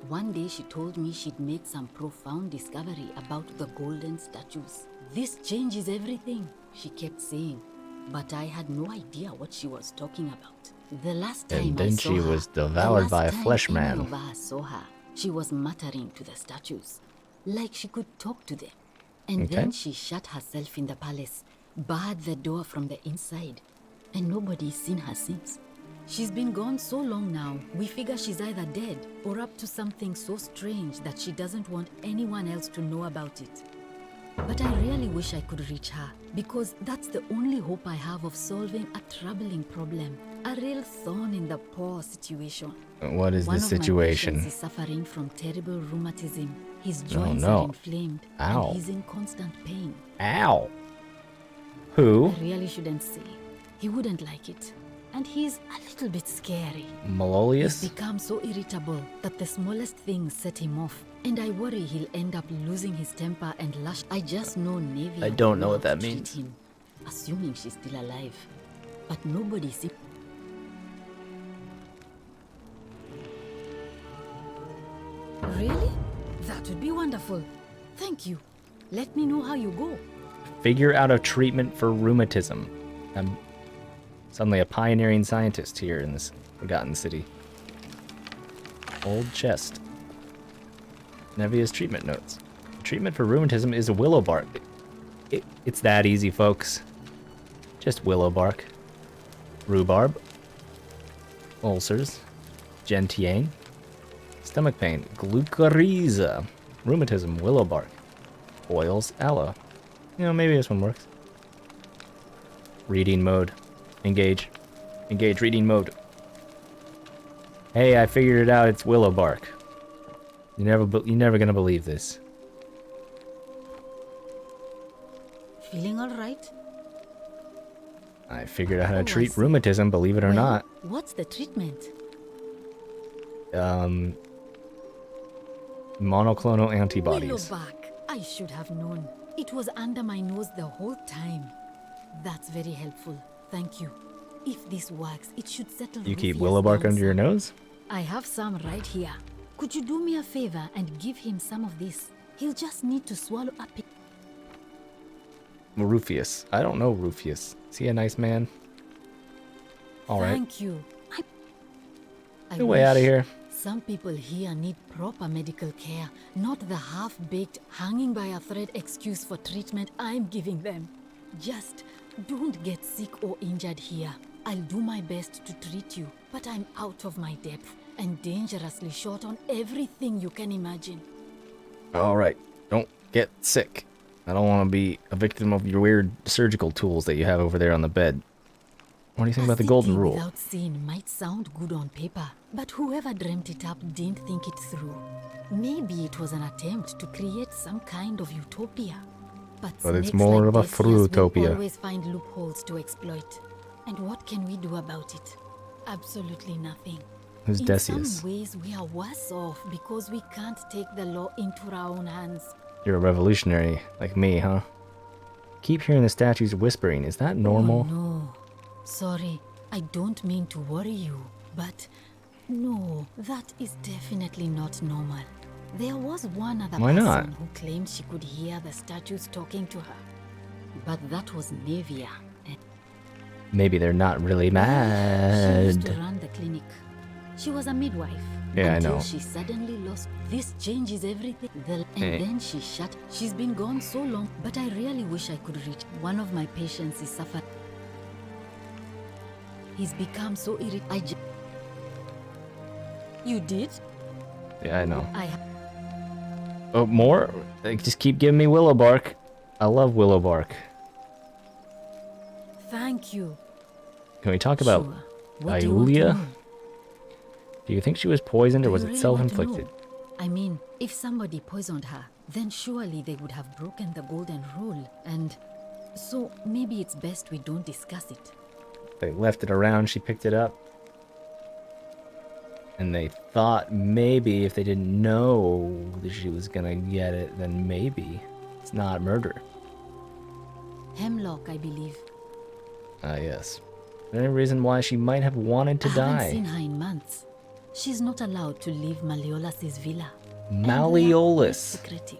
One day she told me she'd made some profound discovery about the golden statues. This changes everything, she kept saying. But I had no idea what she was talking about. The last time And I then saw she her, was the devoured last by a time flesh any man. of us saw her, she was muttering to the statues, like she could talk to them. And Okay. then she shut herself in the palace, barred the door from the inside, and nobody's seen her since. She's been gone so long now, we figure she's either dead or up to something so strange that she doesn't want anyone else to know about it. But I really wish I could reach her, because that's the only hope I have of solving a troubling problem, a real thorn in the paw situation. What is One the of my situation? patients is suffering from terrible rheumatism. His joints no. are inflamed, Ow. and he's in constant pain. Ow! Who? I really shouldn't say. He wouldn't like it. And he's a little bit scary. Malolius? He's become so irritable that the smallest things set him off. And I worry he'll end up losing his temper and lash. I just know Navy. I don't know what how that to treat means. Him, assuming she's still alive. But nobody seems. Really? That would be wonderful. Thank you. Let me know how you go. Figure out a treatment for rheumatism. I'm suddenly a pioneering scientist here in this forgotten city. Old chest. Nevia's treatment notes. Treatment for rheumatism is willow bark. It's that easy, folks. Just willow bark. Rhubarb. Ulcers. Gentiane. Stomach pain. Glucoriza. Rheumatism. Willow bark. Oils. Aloe. You know, maybe this one works. Reading mode. Engage. Engage reading mode. Hey, I figured it out. It's willow bark. You're never gonna believe this. Feeling all right? I figured out how to Oh, I treat see. rheumatism, believe it or Well, not. What's the treatment? Monoclonal antibodies. Willowbark. I should have known. It was under my nose the whole time. That's very helpful. Thank you. If this works, it should settle. You keep Rufus willow bark down under your some. nose? I have some right here. Could you do me a favor and give him some of this? He'll just need to swallow up. Rufius. I don't know Rufius. Is he a nice man? Alright. Thank you. I Get way out of wish here. Some people here need proper medical care, not the half-baked, hanging by a thread excuse for treatment I'm giving them. Just don't get sick or injured here. I'll do my best to treat you, but I'm out of my depth and dangerously short on everything you can imagine. Alright. Don't get sick. I don't want to be a victim of your weird surgical tools that you have over there on the bed. What do you think about the golden rule? Without sin might sound good on paper, but whoever dreamt it up didn't think it through. Maybe it was an attempt to create some kind of utopia. But it's snakes more like of a Decius will fruitopia. always find loopholes to exploit. And what can we do about it? Absolutely nothing. Who's In Decius? some ways, we are worse off because we can't take the law into our own hands. You're a revolutionary, like me, huh? Keep hearing the statues whispering. Is that normal? Oh, no. Sorry, I don't mean to worry you, but no, that is definitely not normal. There was one other Why person not? who claimed she could hear the statues talking to her. But that was Nevia. And Maybe they're not really she used to mad. run the clinic. She was a midwife. Yeah, I until know. she suddenly lost. This changes everything. And Eh. then she shut. She's been gone so long, but I really wish I could reach. One of my patients is suffering. He's become so irritated. You did? Yeah, I know. Oh, more? Like, just keep giving me willow bark. I love willow bark. Thank you. Can we talk about Sure. What do you want to Iulia? know? Do you think she was poisoned or Do was you it really want to self-inflicted? know? I mean, if somebody poisoned her, then surely they would have broken the golden rule, and so maybe it's best we don't discuss it. They left it around, she picked it up. And they thought maybe if they didn't know that she was gonna get it, then maybe it's not murder. Hemlock, I believe. Ah, yes. Any reason why she might have wanted to I haven't die? seen her in months. She's not allowed to leave Malleolus' villa. And we are Malleolus. quite secretive.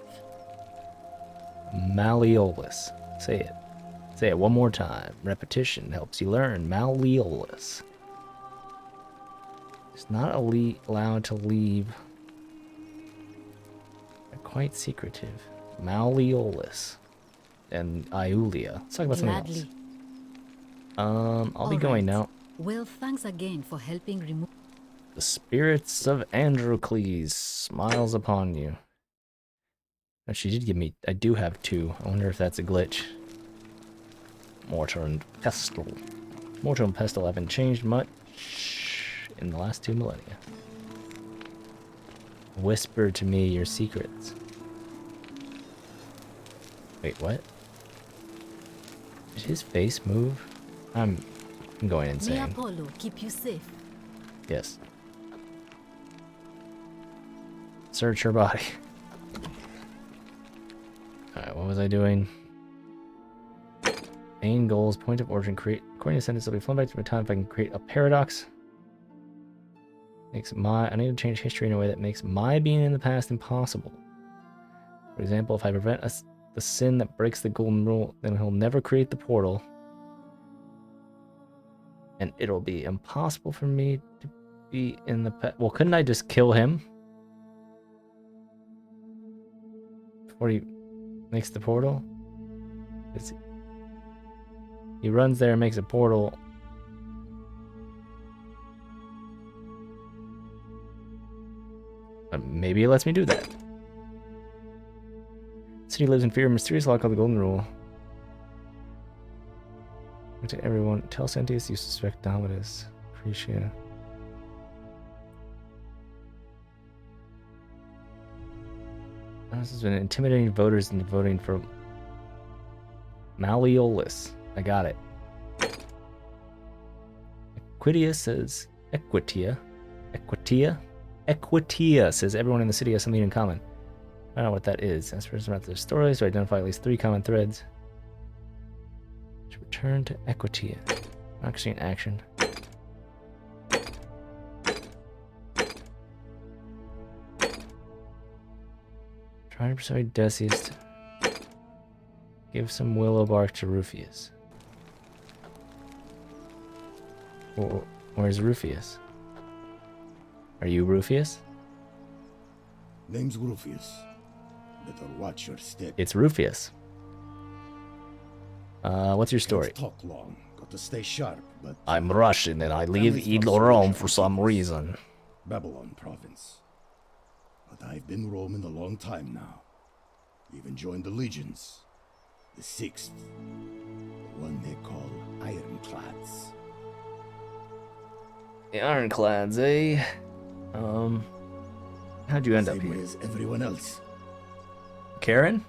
Malleolus. Say it. Say it one more time. Repetition helps you learn. Malleolus. It's not allowed to leave. They're quite secretive. Malleolus. And Iulia. Let's talk about something else. Gladly. I'll be going now. Well, thanks again for helping remove. The spirits of Androcles smiles upon you. Oh, she did give me. I do have 2. I wonder if that's a glitch. Mortar and pestle. Mortar and pestle haven't changed much in the last 2 millennia. Whisper to me your secrets. Wait, what? Did his face move? I'm going May insane. Apollo keep you safe. Yes. Search her body. Alright, what was I doing? Main goals, point of origin, create. According to sentence, will be flown back to my time if I can create a paradox. I need to change history in a way that makes my being in the past impossible. For example, if I prevent the sin that breaks the golden rule, then he'll never create the portal. And it'll be impossible for me to be in the past. Well, couldn't I just kill him? Before he makes the portal? He runs there and makes a portal. Maybe it lets me do that. The city lives in fear of a mysterious law called the Golden Rule. To everyone, tell Sentius you suspect Dominus. Cretia. This has been intimidating voters into voting for Malleolus. I got it. Equitia says Equitia. Equitia says everyone in the city has something in common. I don't know what that is. As for about their stories, to identify at least 3 common threads. To return to Equitia. Actually, in action. Trying to persuade Decius to give some willow bark to Rufius. Where's Rufius? Are you Rufius? Name's Rufius. Better watch your step. It's Rufius. What's your story? Can't talk long. Got to stay sharp, but I'm Russian and I live in Rome for some reason. Babylon province. But I've been roaming a long time now. Even joined the legions. The 6th. The one they call Ironclads. The Ironclads, eh? How'd you end up Same here? way as everyone else. Karen?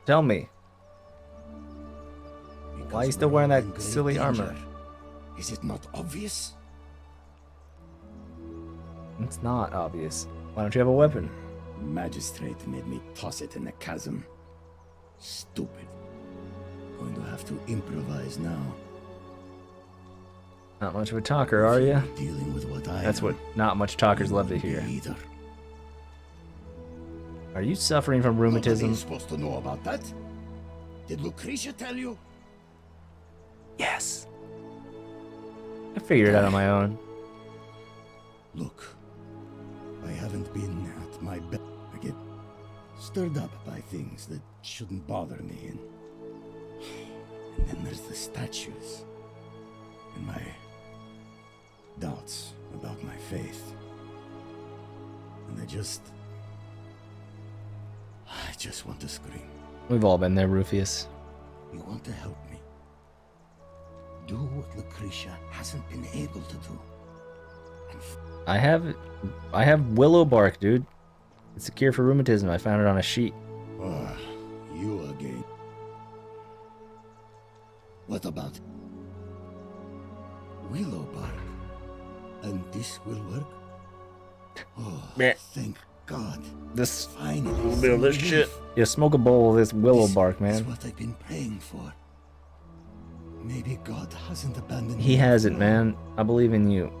Tell me. Because Why are you still we're wearing all that in great silly danger. armor? Is it not obvious? It's not obvious. Why don't you have a weapon? Magistrate made me toss it in the chasm. Stupid. Going to have to improvise now. Not much of a talker, are you? Dealing with what That's what not much talkers love to hear. Either. Are you suffering from Nobody rheumatism? is supposed to know about that. Did Lucretia tell you? Yes. I figured it out on my own. Look, I haven't been at my best. I get stirred up by things that shouldn't bother me, and then there's the statues and my doubts about my faith, and just want to scream. We've all been there, Rufius. You want to help me? Do what Lucretia hasn't been able to do. And I have willow bark, dude. It's a cure for rheumatism. I found it on a sheet. ah, you again. What about willow bark? And this will work? Oh, Meh. thank God. This Finally. little bit of this some shit. relief. Yeah, smoke a bowl of this willow This bark, is man. what I've been praying for. Maybe God hasn't abandoned He me. hasn't, after all. man. I believe in you.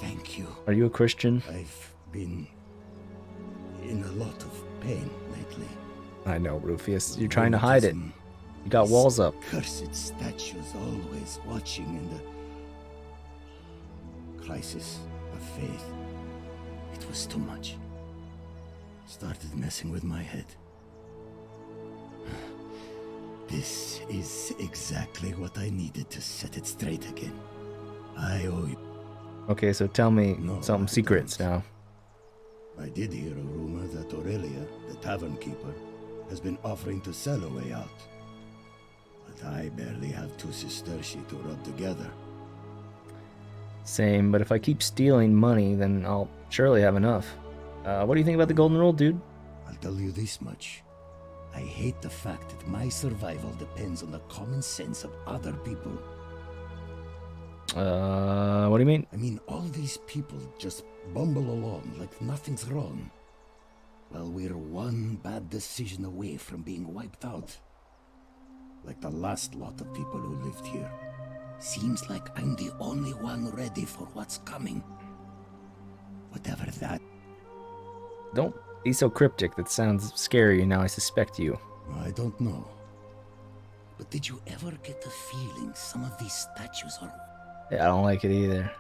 Thank you. Are you a Christian? I've been in a lot of pain lately. I know, Rufius. You're trying to hide it. Rheumatism, You got these walls up. Cursed statues always watching, and the crisis of faith. It was too much. Started messing with my head. This is exactly what I needed to set it straight again. I owe you. Okay, so tell me No, some I secrets don't. now. I did hear a rumor that Aurelia, the tavern keeper, has been offering to sell a way out. But I barely have two sesterci to rub together. Same, but if I keep stealing money, then I'll surely have enough. What do you think about the golden rule, dude? I'll tell you this much. I hate the fact that my survival depends on the common sense of other people. What do you mean? I mean, all these people just bumble along like nothing's wrong. Well, we're one bad decision away from being wiped out. Like the last lot of people who lived here. Seems like I'm the only one ready for what's coming. Whatever that. Don't be so cryptic. That sounds scary, and now I suspect you. I don't know. But did you ever get the feeling some of these statues are... Yeah, I don't like it either.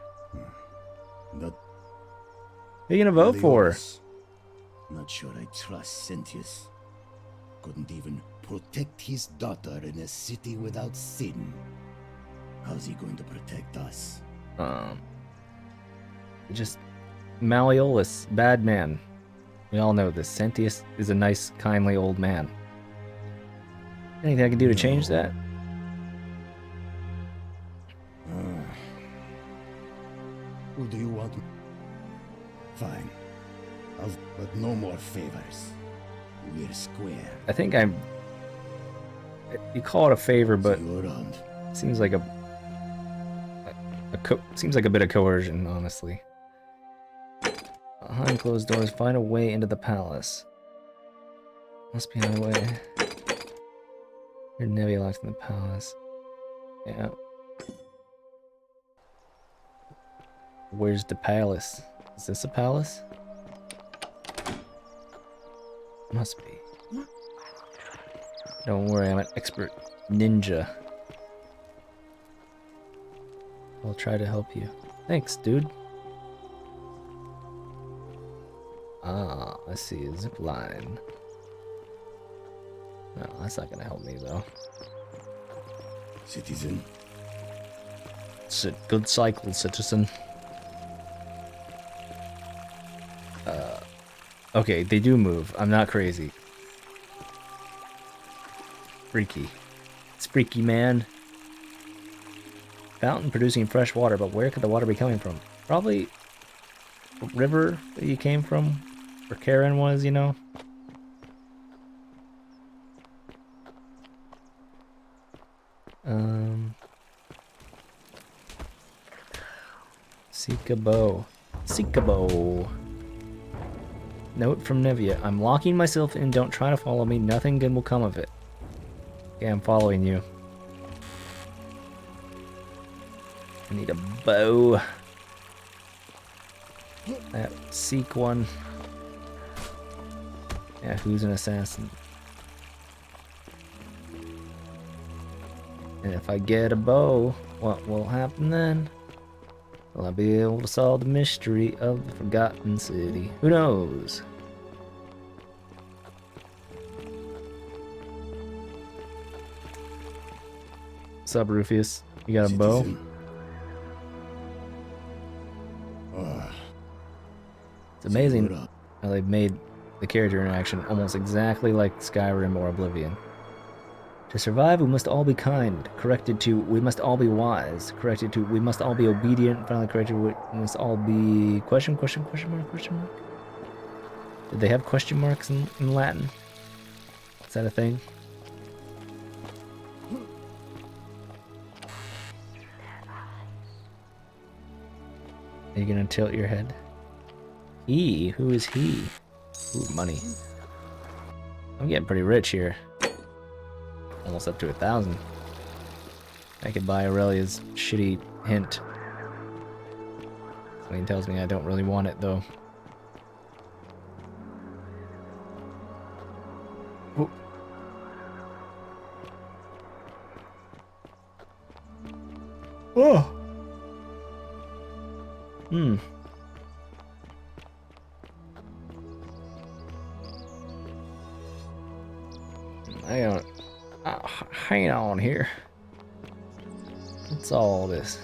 Not Who are you gonna vote for? Meliodas. Not sure I trust Sentius. Couldn't even protect his daughter in a city without sin. How's he going to protect us? Just Malleolus, bad man. We all know this. Sentius is a nice, kindly old man. Anything I can do to change No. that? Who do you want? Fine. But no more favors. We're square. I think I'm. You call it a favor, but See you around. seems like seems like a bit of coercion, honestly. Behind closed doors, find a way into the palace. Must be on the way. You're Nevia locked in the palace. Yeah. Where's the palace? Is this a palace? Must be. Don't worry, I'm an expert ninja. I'll try to help you. Thanks, dude. Ah, I see a zip line. No, that's not gonna help me though. Citizen. Good cycle, citizen. Okay, they do move. I'm not crazy. Freaky. It's freaky, man. Fountain producing fresh water, but where could the water be coming from? Probably a river that you came from, where Karen was, you know? Seek a bow. Seek a bow. Note from Nevia. I'm locking myself in. Don't try to follow me. Nothing good will come of it. Okay, I'm following you. I need a bow. That seek one. Yeah, who's an assassin? And if I get a bow, what will happen then? Will I be able to solve the mystery of the Forgotten City? Who knows? What's up, Rufius? You got a bow? Citizen. It's amazing You're up. how they've made the character interaction almost exactly like Skyrim or Oblivion. To survive, we must all be kind. Corrected to, we must all be wise. Corrected to, we must all be obedient. Finally corrected, we must all be... Question mark? Did they have question marks in Latin? Is that a thing? Are you gonna tilt your head? He? Who is he? Ooh, money. I'm getting pretty rich here. Almost up to 1,000. I could buy Aurelia's shitty hint. Something tells me I don't really want it though. Oh. Oh. Hang on here. What's all this?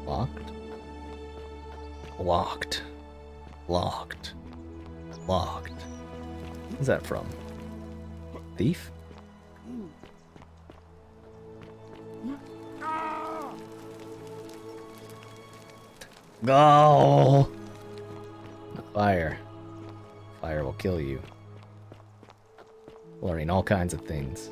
Locked? Locked. Locked. Locked. What's that from? Thief? Go! Fire. Fire will kill you. Learning all kinds of things.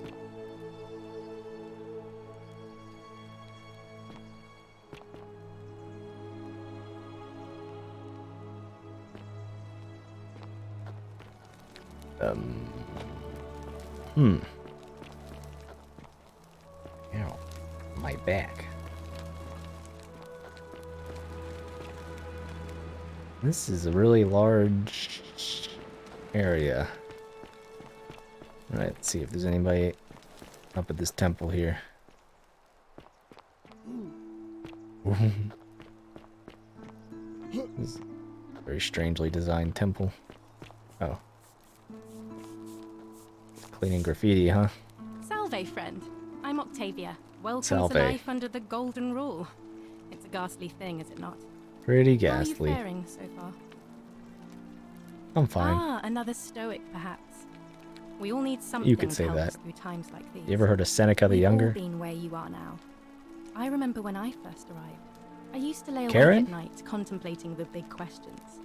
Ow. My back. This is a really large area. Alright, let's see if there's anybody up at this temple here. This is a very strangely designed temple. Oh. Cleaning graffiti, huh? Salve, friend. I'm Octavia. Welcome Salve. to life under the Golden Rule. It's a ghastly thing, is it not? Pretty How are ghastly. you faring so far? I'm fine. Ah, another stoic, perhaps. We all need something You could to say help that. us through times like these. You ever heard of Seneca the We've Younger? all been where you are now. I remember when I first arrived. I used to lay awake Karen? at night contemplating the big questions.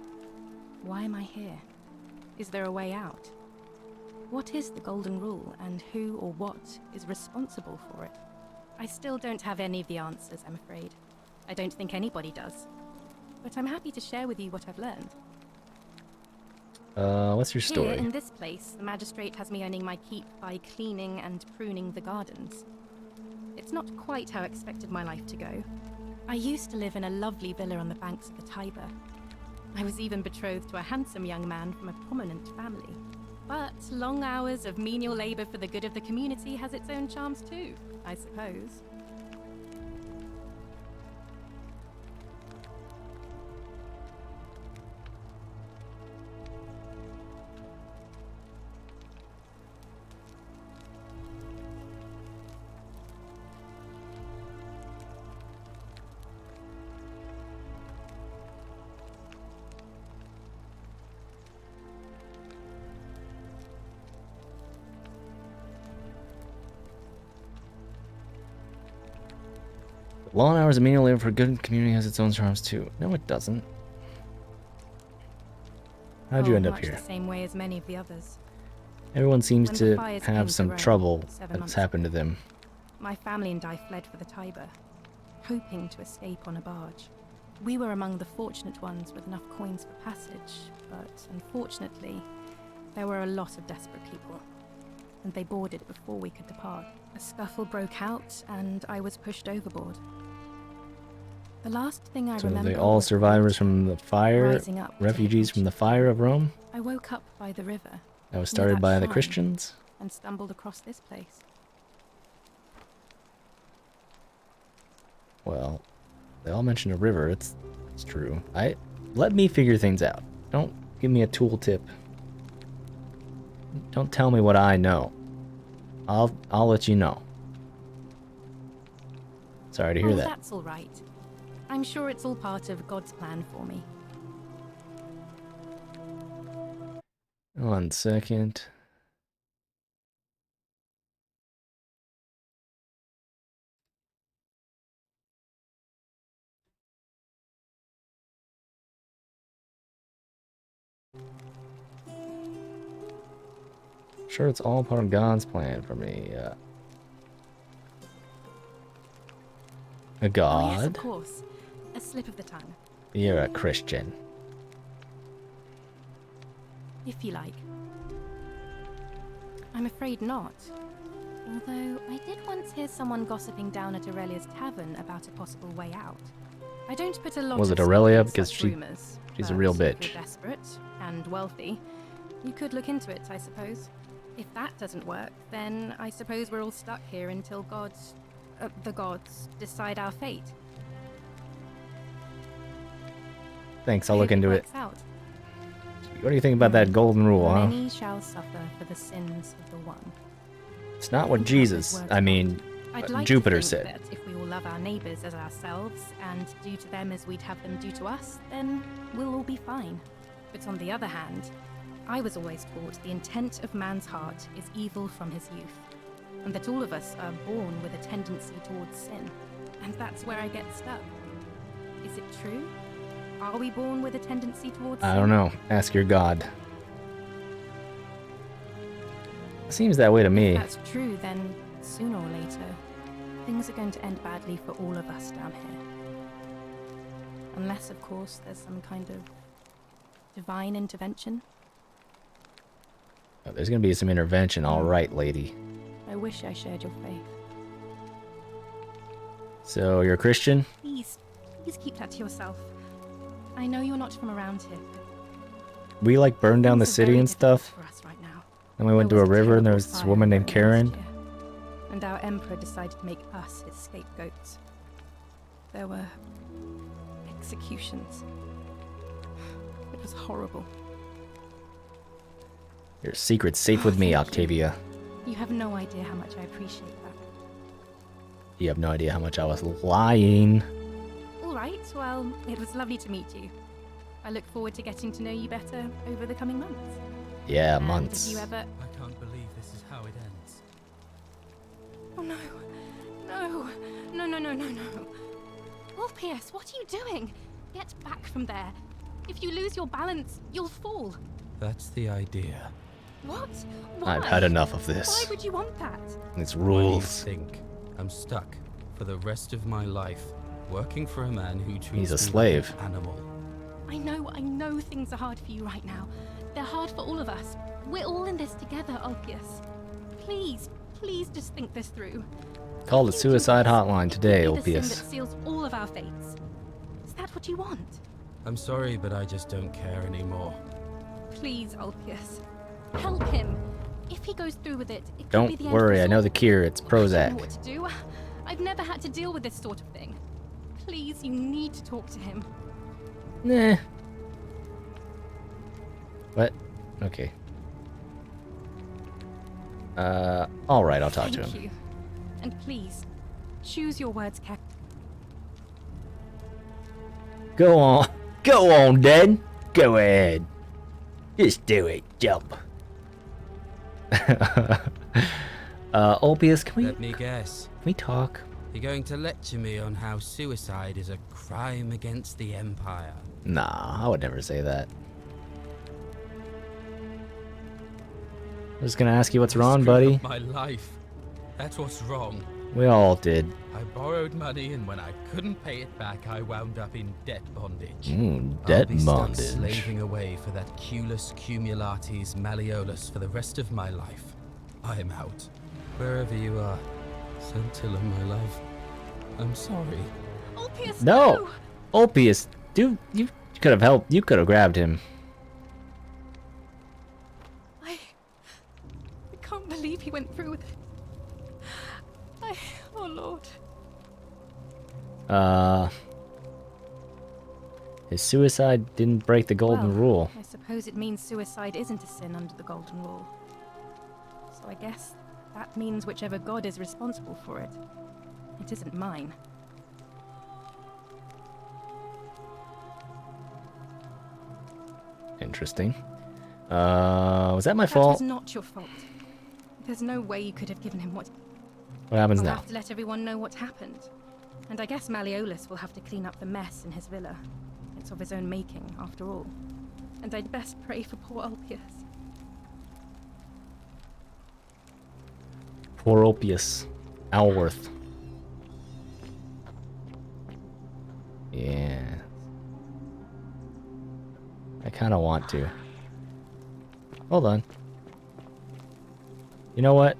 Why am I here? Is there a way out? What is the Golden Rule, and who or what is responsible for it? I still don't have any of the answers, I'm afraid. I don't think anybody does. But I'm happy to share with you what I've learned. What's your story? Here, in this place, the magistrate has me earning my keep by cleaning and pruning the gardens. It's not quite how I expected my life to go. I used to live in a lovely villa on the banks of the Tiber. I was even betrothed to a handsome young man from a prominent family. But long hours of menial labor for the good of the community has its own charms too, I suppose. Long hours of menial labor for good community has its own charms too. No, it doesn't. How'd you end up much here? The same way as many of the others. Everyone seems When the to fires came have to some Rome trouble 7 that's months happened to ago, them. My family and I fled for the Tiber, hoping to escape on a barge. We were among the fortunate ones with enough coins for passage, but unfortunately, there were a lot of desperate people, and they boarded before we could depart. A scuffle broke out, and I was pushed overboard. The last thing I So are remember they all was survivors from the fire, rising up to refugees from the fire of Rome? I woke up by the river. That was near started that by the shrine, Christians? and stumbled across this place. Well, they all mentioned a river. It's true. Let me figure things out. Don't give me a tooltip. Don't tell me what I know. I'll let you know. Sorry to hear that. That's all right. I'm sure it's all part of God's plan for me. 1 second. Sure, it's all part of God's plan for me. A god? Oh, yes, of course. A slip of the tongue. You're a Christian. If you like. I'm afraid not. Although, I did once hear someone gossiping down at Aurelia's tavern about a possible way out. I don't put a lot Was of it Aurelia? stock in Because such she's rumors, a real but bitch. If you're desperate and wealthy, you could look into it, I suppose. If that doesn't work, then I suppose we're all stuck here until the gods decide our fate. Thanks, I'll look into it. Works out. What do you think about that golden rule, huh? Many shall suffer for the sins of the one. It's not what Jesus, I mean, I'd like Jupiter to think said. that if we all love our neighbors as ourselves and do to them as we'd have them do to us, then we'll all be fine. But on the other hand, I was always taught the intent of man's heart is evil from his youth, and that all of us are born with a tendency towards sin. And that's where I get stuck. Is it true? Are we born with a tendency towards sin? I don't know. Ask your God. Seems that way to me. If that's true, then sooner or later, things are going to end badly for all of us down here. Unless, of course, there's some kind of divine intervention. Oh, there's gonna be some intervention, all right, lady. I wish I shared your faith. So you're a Christian? Please keep that to yourself. I know you're not from around here. We like burned down the Things are city very and difficult stuff. for us right now. Then we went to a river and there was this woman named Karen. And our emperor decided to make us his scapegoats. There were executions. It was horrible. Your secret's safe with me, Octavia. You have no idea how much I appreciate that. You have no idea how much I was lying. All right, well, it was lovely to meet you. I look forward to getting to know you better over the coming months. Yeah, And months. If you ever... I can't believe this is how it ends. Oh no. No. No, no, no, no, no. Orpheus, what are you doing? Get back from there. If you lose your balance, you'll fall. That's the idea. What? Why? I've had enough of Why this. would you want that? It's Why do you rules. think I'm stuck for the rest of my life working for a man who treats He's a me slave. like an animal? I know things are hard for you right now. They're hard for all of us. We're all in this together, Ulpius. Please just think this through. Call the suicide hotline today, Be the sin Ulpius. that seals all of our fates. Is that what you want? I'm sorry, but I just don't care anymore. Please, Ulpius. Help him. If he goes through with it, it could be Don't the end worry, of I us know all. the cure. It's I don't know Prozac. what to do. I've never had to deal with this sort of thing. Please, you need to talk to him. Nah. What? Okay. Alright, I'll talk to Thank him. you. And please, choose your words carefully. Go on. Go on, Dad. Go ahead. Just do it. Jump. Ulpius, can Let me guess. we talk? You're going to lecture me on how suicide is a crime against the Empire. Nah, I would never say that. I'm just gonna ask you what's wrong, Screwed buddy. up my life. That's what's wrong. We all did. I borrowed money, and when I couldn't pay it back, I wound up in debt bondage. Debt I'll be stuck bondage. slaving away for that Culus Cumulatis Malleolus for the rest of my life. I am out. Wherever you are, Scintilla, my love. I'm sorry. Ulpius, No! Ulpius, dude, you could have helped. You could have grabbed him. I can't believe he went through with it. Oh Lord. His suicide didn't break the golden Well, rule. I suppose it means suicide isn't a sin under the Golden Rule. So I guess that means whichever god is responsible for it. It isn't mine. interesting. Was that my That fault? was not your fault. There's no way you could have given him what... What happens I'll now? have to let everyone know what happened. And I guess Malleolus will have to clean up the mess in his villa. It's of his own making, after all. And I'd best pray for poor Ulpius. Poor Ulpius. Alworth. Yeah. I kind of want to. Hold on. You know what?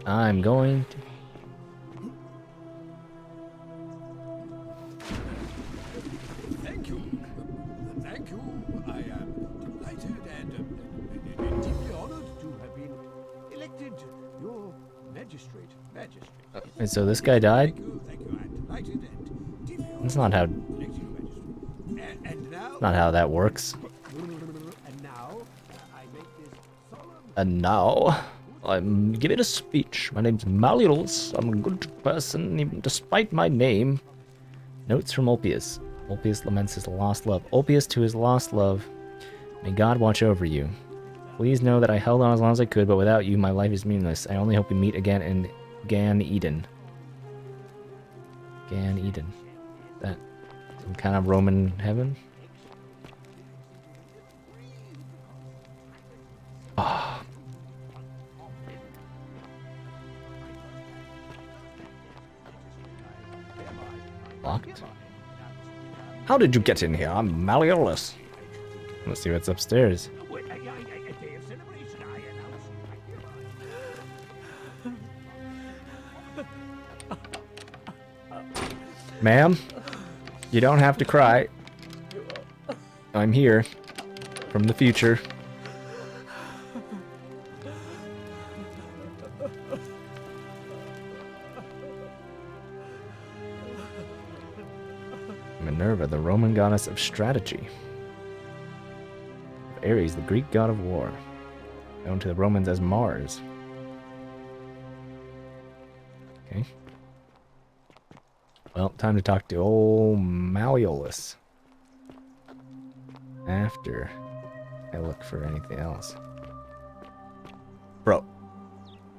I'm going to... Thank you. Thank you. I am delighted and deeply honored to have been elected your magistrate. And so this guy died? Thank you. I'm delighted and deeply honored. That's not how... And now... Not how that works. And now, I make this solemn... And now, I'm giving a speech. My name's Malleolus. I'm a good person, even despite my name. Notes from Ulpius. Ulpius laments his lost love. Ulpius to his lost love. May God watch over you. Please know that I held on as long as I could, but without you, my life is meaningless. I only hope we meet again in Gan Eden. Gan Eden. That some kind of Roman heaven? Ah. Locked? How did you get in here? I'm Malleolus. Let's see what's upstairs. Ma'am, you don't have to cry. I'm here from the future. Minerva, the Roman goddess of strategy. Ares, the Greek god of war. Known to the Romans as Mars. Okay. Well, time to talk to old Malleolus. After I look for anything else. Bro.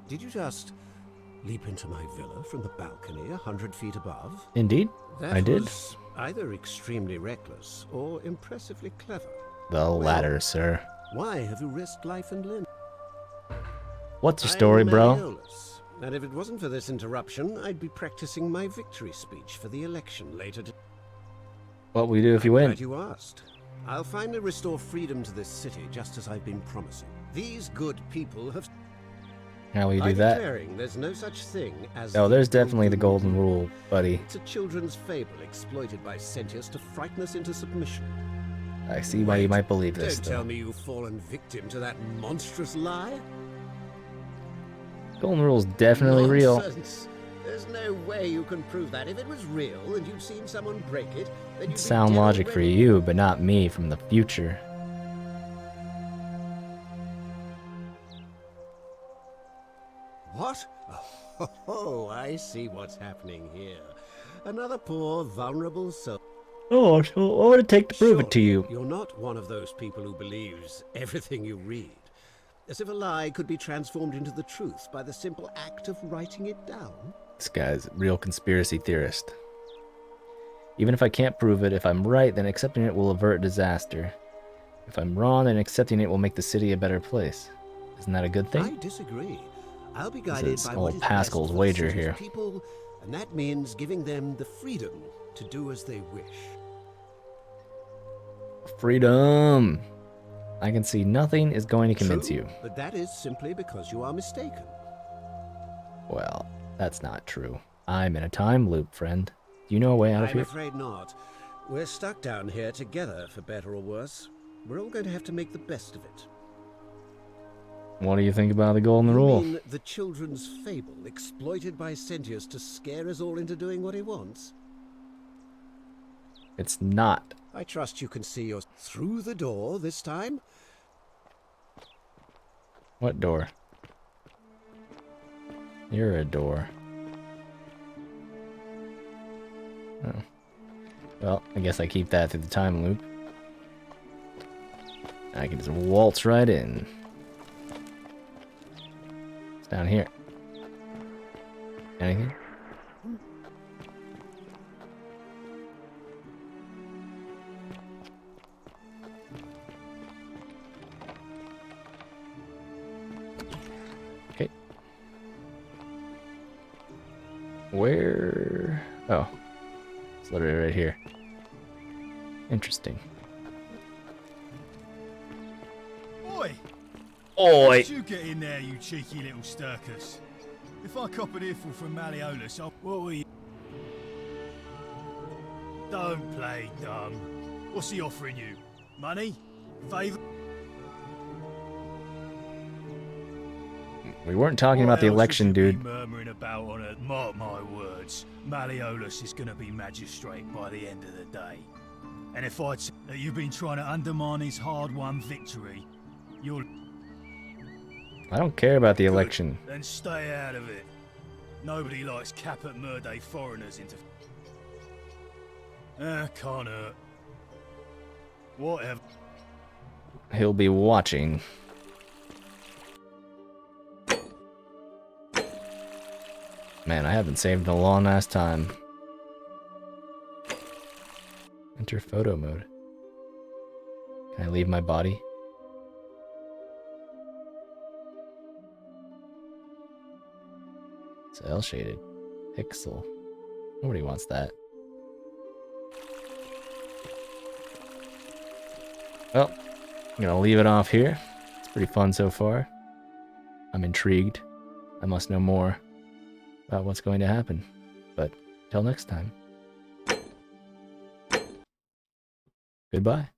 Did you just leap into my villa from the balcony 100 feet above? Indeed, That I did. was either extremely reckless or impressively clever. The latter, sir. Why have you risked life and limb? What's your story, bro? Malleolus, and if it wasn't for this interruption, I'd be practicing my victory speech for the election later today. What will we do if you win? Glad you asked. I'll finally restore freedom to this city, just as I've been promising. These good people have... How will you By do that? declaring there's no such thing as... Oh, the there's definitely the golden rule, buddy. It's a children's fable exploited by Sentius to frighten us into submission. I see why you might believe this, Don't though. tell me you've fallen victim to that monstrous lie. Golden rule's definitely real. Nonsense. There's no way you can prove that. If it was real and you'd seen someone break it, then you'd be Sound dead logic for already. you, but not me from the future. What? Oh, I see what's happening here. Another poor, vulnerable soul. Oh, so what would it take to prove it to you? You're not one of those people who believes everything you read. As if a lie could be transformed into the truth by the simple act of writing it down. This guy's a real conspiracy theorist. Even if I can't prove it, if I'm right, then accepting it will avert disaster. If I'm wrong, then accepting it will make the city a better place. Isn't that a good thing? I disagree. I'll be This guided is by old what is Pascal's best for the wager city's here. people, and that means giving them the freedom to do as they wish. Freedom! I can see nothing is going to convince True, you. but that is simply because you are mistaken. Well, that's not true. I'm in a time loop, friend. Do you know a way out of I'm here? afraid not. We're stuck down here together, for better or worse. We're all going to have to make the best of it. What do you think about the golden You rule? mean the children's fable exploited by Sentius to scare us all into doing what he wants? It's not. I trust you can see you're through the door this time. What door? You're a door. Oh. Well, I guess I keep that through the time loop. I can just waltz right in. It's down here. Anything? Okay. Where? Oh. It's literally right here. Interesting. Oi! Oi! Did you get in there, you cheeky little stirkers? If I cop an earful from Malleolus, what were you? Don't play dumb. What's he offering you? Money? Favour? We weren't talking about the election, dude. Murmuring about on it. Mark my words. Malleolus is going to be magistrate by the end of the day. And if I'd say that you've been trying to undermine his hard-won victory, you'll... I don't care about the election. Then stay out of it. Nobody likes Caput Murde foreigners into... can't hurt. Whatever. He'll be watching. Man, I haven't saved in a long ass time. Enter photo mode. Can I leave my body? Cell shaded. Pixel. Nobody wants that. Well, I'm gonna leave it off here. It's pretty fun so far. I'm intrigued. I must know more about what's going to happen. But till next time. Goodbye.